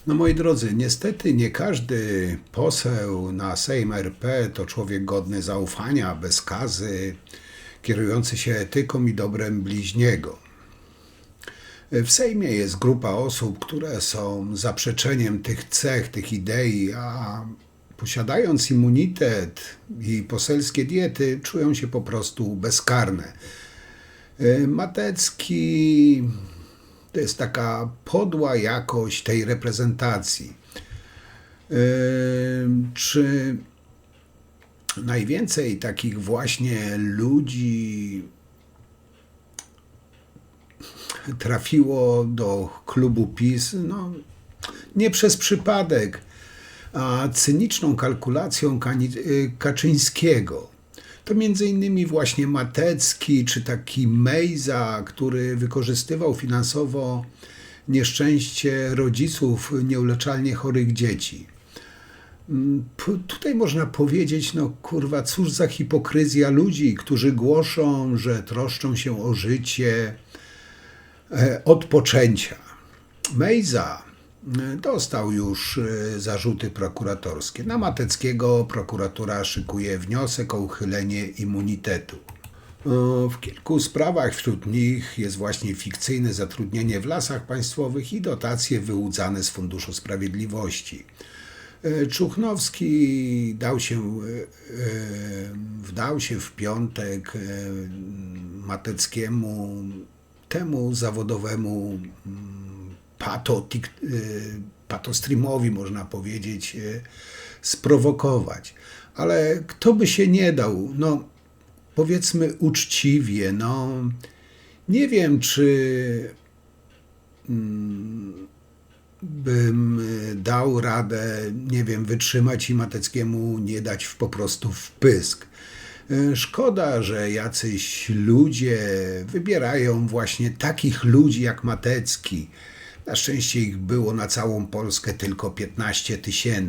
No moi drodzy, niestety nie każdy poseł na Sejm RP to człowiek godny zaufania, bez skazy, kierujący się etyką i dobrem bliźniego. W Sejmie jest grupa osób, które są zaprzeczeniem tych cech, tych idei, a posiadając immunitet i poselskie diety, czują się po prostu bezkarne. Matecki to jest taka podła jakość tej reprezentacji. Czy najwięcej takich właśnie ludzi trafiło do klubu PiS? No, nie przez przypadek, a cyniczną kalkulacją Kaczyńskiego. To między innymi właśnie Matecki, czy taki Mejza, który wykorzystywał finansowo nieszczęście rodziców nieuleczalnie chorych dzieci. Tutaj można powiedzieć, no kurwa, cóż za hipokryzja ludzi, którzy głoszą, że troszczą się o życie od poczęcia. Mejza dostał już zarzuty prokuratorskie. Na Mateckiego prokuratura szykuje wniosek o uchylenie immunitetu. W kilku sprawach wśród nich jest właśnie fikcyjne zatrudnienie w Lasach Państwowych i dotacje wyłudzane z Funduszu Sprawiedliwości. Czuchnowski wdał się w piątek Mateckiemu, temu zawodowemu patostreamowi, można powiedzieć, sprowokować. Ale kto by się nie dał, no powiedzmy uczciwie, no nie wiem, czy bym dał radę, nie wiem, wytrzymać i Mateckiemu nie dać po prostu w pysk. Szkoda, że jacyś ludzie wybierają właśnie takich ludzi jak Matecki. Na szczęście ich było na całą Polskę tylko 15 000,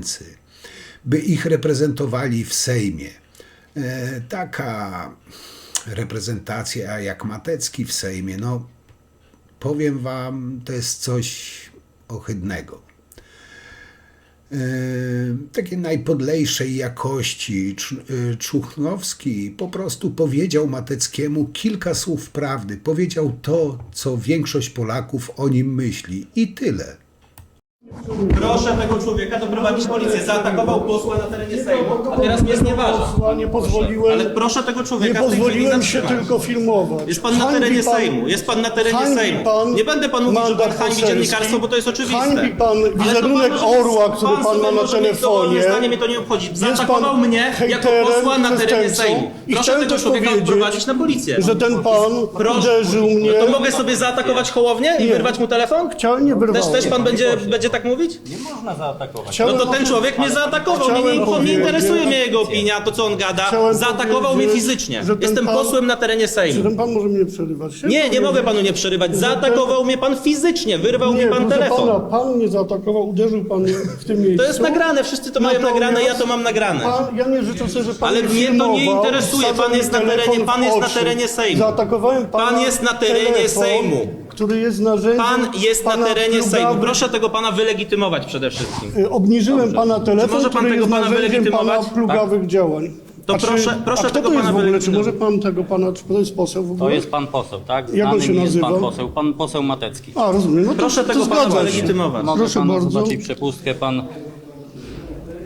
by ich reprezentowali w Sejmie. Taka reprezentacja jak Matecki w Sejmie, no powiem wam, to jest coś ohydnego. takiej najpodlejszej jakości. Czuchnowski po prostu powiedział Mateckiemu kilka słów prawdy. Powiedział to, co większość Polaków o nim myśli. I tyle. Proszę tego człowieka doprowadzić policję. Zaatakował posła na terenie Sejmu, a teraz mnie znieważa. Nie pozwoliłem, Ale proszę tego człowieka nie w tej chwili pozwoliłem się zatrzymać. tylko filmować. Jest pan na Hańbi terenie pan- Sejmu. Jest pan na terenie hańbi Sejmu. pan Nie będę pan mówił, że pan mandat hańbi poselski, dziennikarstwo, bo to jest oczywiste. hańbi pan Ale to wizerunek może- orła, który pan sobie ma na może mieć dowolne telefonie. zdanie, mnie to nie obchodzi. Jest Zaatakował pan mnie jako hejterem, posła na terenie przestępcą. Sejmu. I Proszę chciałem tego też człowieka powiedzieć, odprowadzić na policję. że ten pan uderzył mnie. No to mogę sobie zaatakować Hołownię i Nie. wyrwać mu telefon? Chciałem, nie wyrwałem. Też pan będzie tak mówić? Chciałem No to ten człowiek mnie zaatakował. Chciałem Nie powiedzieć, interesuje mnie jego opinia, to co on gada. Chciałem Zaatakował mnie powiedzieć, fizycznie. że ten Jestem pan- posłem na terenie Czy Sejmu. ten pan może mnie przerywać? Nie mogę panu nie przerywać. Zaatakował mnie pan fizycznie, wyrwał mi Nie, pan proszę telefon. pana, pan mnie zaatakował, uderzył pan mnie w tym miejscu. To jest nagrane, wszyscy to mają Natomiast nagrane, ja to mam nagrane. Ja nie życzę sobie, że pan Ale mnie to nie filmował, interesuje, wsadzał pan jest mi na terenie- telefon w pan jest na oczy. terenie Sejmu. Zaatakowałem pana Pan jest na terenie telefon, Sejmu. który jest narzędziem Pan jest na pana terenie Sejmu. plugawych- Proszę tego pana wylegitymować przede wszystkim. Obniżyłem pana telefon, Czy może pan który tego jest pana narzędziem pana wylegitymować? plugawych działań. To proszę kto tego to jest pana w ogóle? Czy wylegitymować. może pan tego pana, czy to jest poseł w ogóle? To jest pan poseł, tak? Jak on Znany się mi jest nazywa? pan poseł Matecki. A, rozumiem. No to, Proszę to tego pana zgadza się. wylegitymować. Może Proszę pan bardzo. zobaczyć przepustkę, pan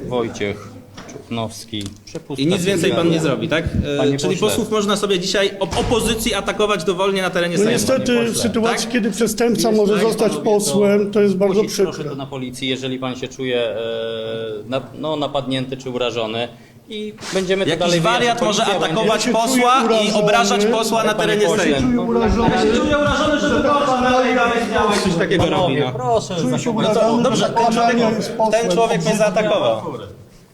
Wojciech Czuchnowski. Przepustka I nic więcej pan nie zrobi, tak? Panie Czyli pośle. posłów można sobie dzisiaj opozycji atakować dowolnie na terenie No Sejmu. niestety w sytuacji, Tak? kiedy przestępca może zostać posłem, to jest bardzo Proszę przykre. to na policji, jeżeli pan się czuje napadnięty czy urażony. I będziemy to Jakiś dalej wariat wyjaśniać. może Policja atakować będzie- posła Ja się i czuję obrażać urażony. posła na Panie terenie pośle, Sejmu. urażony. Ja się czuję urażony, że wyborcza dalej działać coś takiego robi. No. Proszę, Czuję się zachować- urażony, Dobrze, że Kanania jest posłem. ten człowiek mnie zaatakował.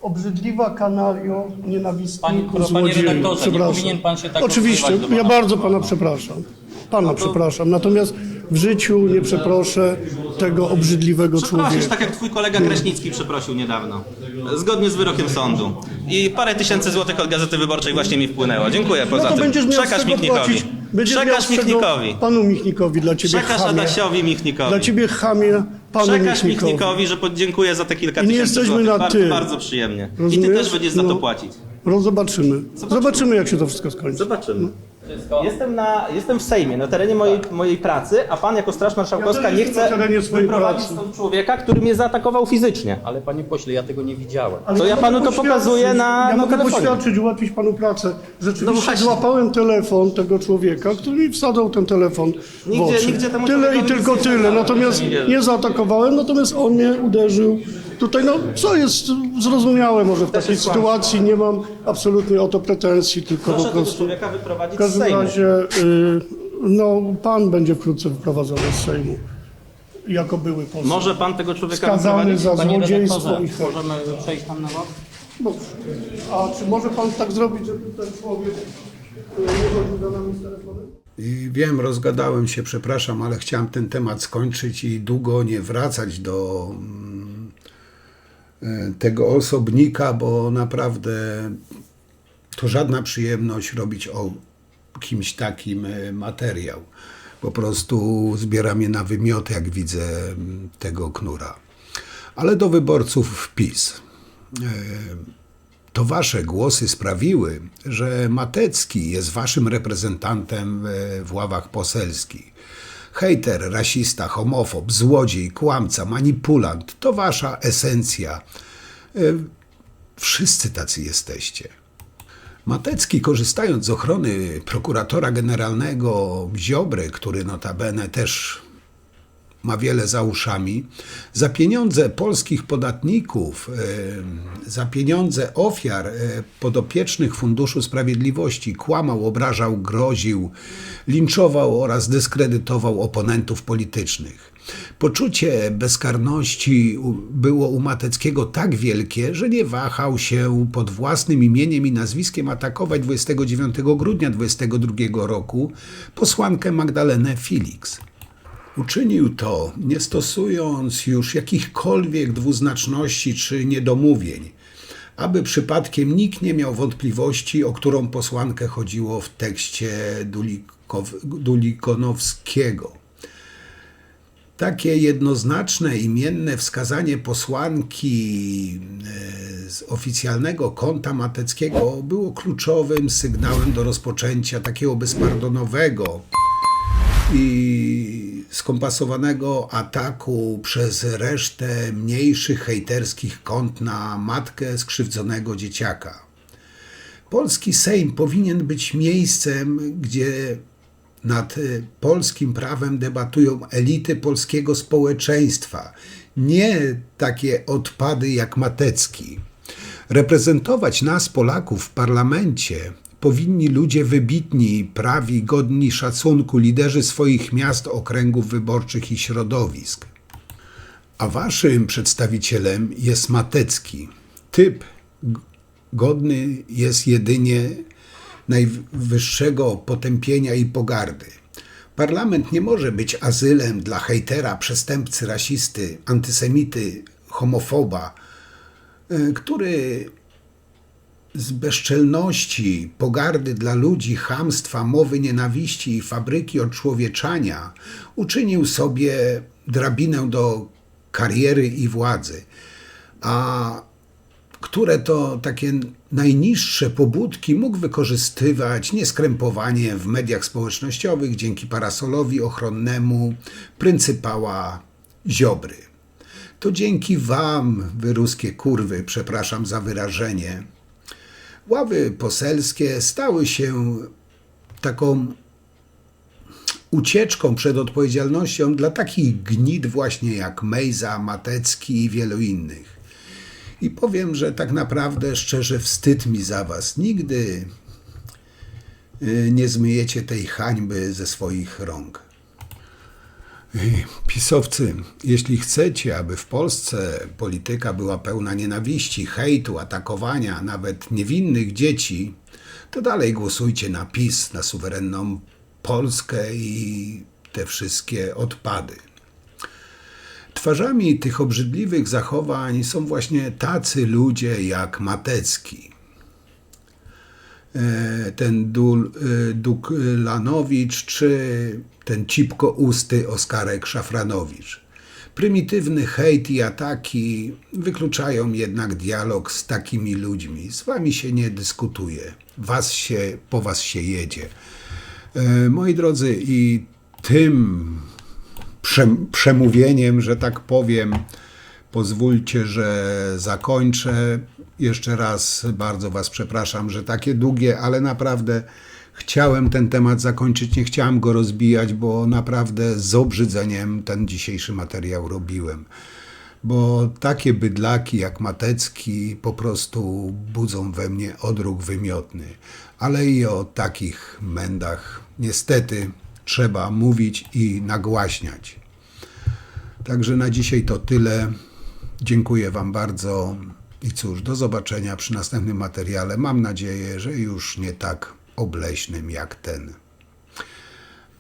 Obrzydliwa kanalio, nienawistniku, Panie złodzieju. redaktorze, nie Przepraszam. powinien pan się tak Oczywiście, odzywać do ja pana bardzo posła. pana przepraszam. Pana przepraszam. Natomiast w życiu nie przeproszę tego obrzydliwego Przeprosisz, człowieka. tak jak twój kolega Kraśnicki przeprosił niedawno. Zgodnie z wyrokiem sądu. I parę tysięcy złotych od Gazety Wyborczej właśnie mi wpłynęło. Dziękuję No poza to tym. będziesz miał z Przekaż tego Michnikowi. płacić. Będziesz miał Przekaż z tego Michnikowi. panu Michnikowi, dla ciebie Przekaż chamie. Adasiowi Michnikowi. Dla ciebie chamie, panu Przekaż Michnikowi. Michnikowi, że dziękuję za te kilka I nie tysięcy jesteśmy złotych. na ty. Bardzo przyjemnie. I ty Rozumiesz? też będziesz za to No. płacić. Zobaczymy. Zobaczymy, jak się to wszystko skończy. Zobaczymy. Jestem w Sejmie, na terenie mojej pracy, a pan jako Straż Marszałkowska Ja też nie jestem chce na terenie swojej wyprowadzić pracy. stąd człowieka, który mnie zaatakował fizycznie. Ale panie pośle, ja tego nie widziałem. Ale To ja mogę panu to poświadczyć, pokazuję na Ja mogę telefonie. poświadczyć, ułatwić panu pracę. No Rzeczywiście właśnie. złapałem telefon tego człowieka, który mi wsadzał ten telefon w Nigdzie- oczy. nigdzie temu Tyle i człowiekowi tylko nic nie tyle. dałem. Natomiast Nie. nie zaatakowałem, natomiast on mnie uderzył. Tutaj, no, co jest zrozumiałe może w takiej jest kłamstwo. sytuacji. Nie mam absolutnie o to pretensji, tylko Proszę po tego prostu... człowieka wyprowadzić W z każdym Sejmu. razie, no, pan będzie wkrótce wyprowadzony z Sejmu. Jako były poseł. Może pan tego człowieka Skazany wyprowadzić? za Panie złodziejstwo redaktorze, i hejt. możemy przejść tam na bok? Dobrze. A czy może pan tak zrobić, żeby ten człowiek nie chodził za nami z telefonem? I wiem, rozgadałem się, przepraszam, ale chciałem ten temat skończyć i długo nie wracać do tego osobnika, bo naprawdę to żadna przyjemność robić o kimś takim materiał. Po prostu zbiera mnie na wymiot, jak widzę tego knura. Ale do wyborców PiS. To wasze głosy sprawiły, że Matecki jest waszym reprezentantem w ławach poselskich. Hejter, rasista, homofob, złodziej, kłamca, manipulant to wasza esencja. Wszyscy tacy jesteście. Matecki, korzystając z ochrony prokuratora generalnego Ziobry, który notabene też ma wiele za uszami, za pieniądze polskich podatników, za pieniądze ofiar podopiecznych Funduszu Sprawiedliwości kłamał, obrażał, groził, linczował oraz dyskredytował oponentów politycznych. Poczucie bezkarności było u Mateckiego tak wielkie, że nie wahał się pod własnym imieniem i nazwiskiem atakować 29 grudnia 2022 roku posłankę Magdalenę Felix. Uczynił to, nie stosując już jakichkolwiek dwuznaczności czy niedomówień, aby przypadkiem nikt nie miał wątpliwości, o którą posłankę chodziło w tekście Dulikonowskiego. Takie jednoznaczne, imienne wskazanie posłanki z oficjalnego konta Mateckiego było kluczowym sygnałem do rozpoczęcia takiego bezpardonowego i skompasowanego ataku przez resztę mniejszych hejterskich kont na matkę skrzywdzonego dzieciaka. Polski Sejm powinien być miejscem, gdzie nad polskim prawem debatują elity polskiego społeczeństwa, nie takie odpady jak Matecki. Reprezentować nas, Polaków, w parlamencie powinni ludzie wybitni, prawi, godni szacunku, liderzy swoich miast, okręgów wyborczych i środowisk. A waszym przedstawicielem jest Matecki. Typ godny jest jedynie najwyższego potępienia i pogardy. Parlament nie może być azylem dla hejtera, przestępcy, rasisty, antysemity, homofoba, który z bezczelności, pogardy dla ludzi, chamstwa, mowy nienawiści i fabryki odczłowieczania uczynił sobie drabinę do kariery i władzy, a które to takie najniższe pobudki mógł wykorzystywać nieskrępowanie w mediach społecznościowych dzięki parasolowi ochronnemu pryncypała Ziobry. To dzięki wam, wy ruskie kurwy, przepraszam za wyrażenie, ławy poselskie stały się taką ucieczką przed odpowiedzialnością dla takich gnid właśnie jak Mejza, Matecki i wielu innych. I powiem, że tak naprawdę szczerze wstyd mi za was. Nigdy nie zmyjecie tej hańby ze swoich rąk. Pisowcy, jeśli chcecie, aby w Polsce polityka była pełna nienawiści, hejtu, atakowania nawet niewinnych dzieci, to dalej głosujcie na PiS, na suwerenną Polskę i te wszystkie odpady. Twarzami tych obrzydliwych zachowań są właśnie tacy ludzie jak Matecki, ten Duklanowicz czy ten cipkousty Oskarek Szafranowicz. Prymitywny hejt i ataki wykluczają jednak dialog z takimi ludźmi. Z wami się nie dyskutuje, po was się jedzie. Moi drodzy, i tym przemówieniem, że tak powiem, pozwólcie, że zakończę. Jeszcze raz bardzo was przepraszam, że takie długie, ale naprawdę chciałem ten temat zakończyć, nie chciałem go rozbijać, bo naprawdę z obrzydzeniem ten dzisiejszy materiał robiłem. Bo takie bydlaki jak Matecki po prostu budzą we mnie odruch wymiotny. Ale i o takich mędach niestety trzeba mówić i nagłaśniać. Także na dzisiaj to tyle. Dziękuję wam bardzo i cóż, do zobaczenia przy następnym materiale. Mam nadzieję, że już nie tak obleśnym jak ten.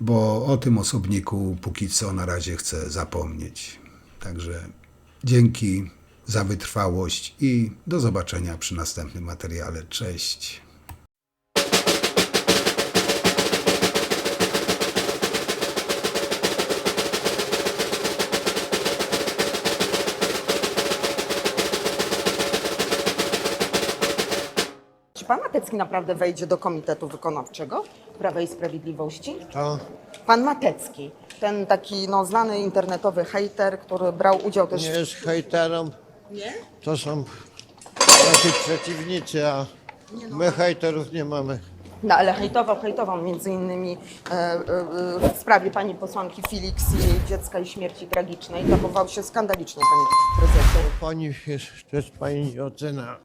Bo o tym osobniku póki co na razie chcę zapomnieć. Także dzięki za wytrwałość i do zobaczenia przy następnym materiale. Cześć. Czy pan Matecki naprawdę wejdzie do Komitetu Wykonawczego Prawa i Sprawiedliwości? To Pan Matecki, ten taki znany internetowy hejter, który brał udział też nie jest hejterem, Nie? to są nasi przeciwnicy, a my hejterów nie mamy. No ale hejtował między innymi w sprawie pani posłanki Felix i jej dziecka i śmierci tragicznej. Zachował się skandalicznie, panie prezesie. Pani jest, to jest pani ocena.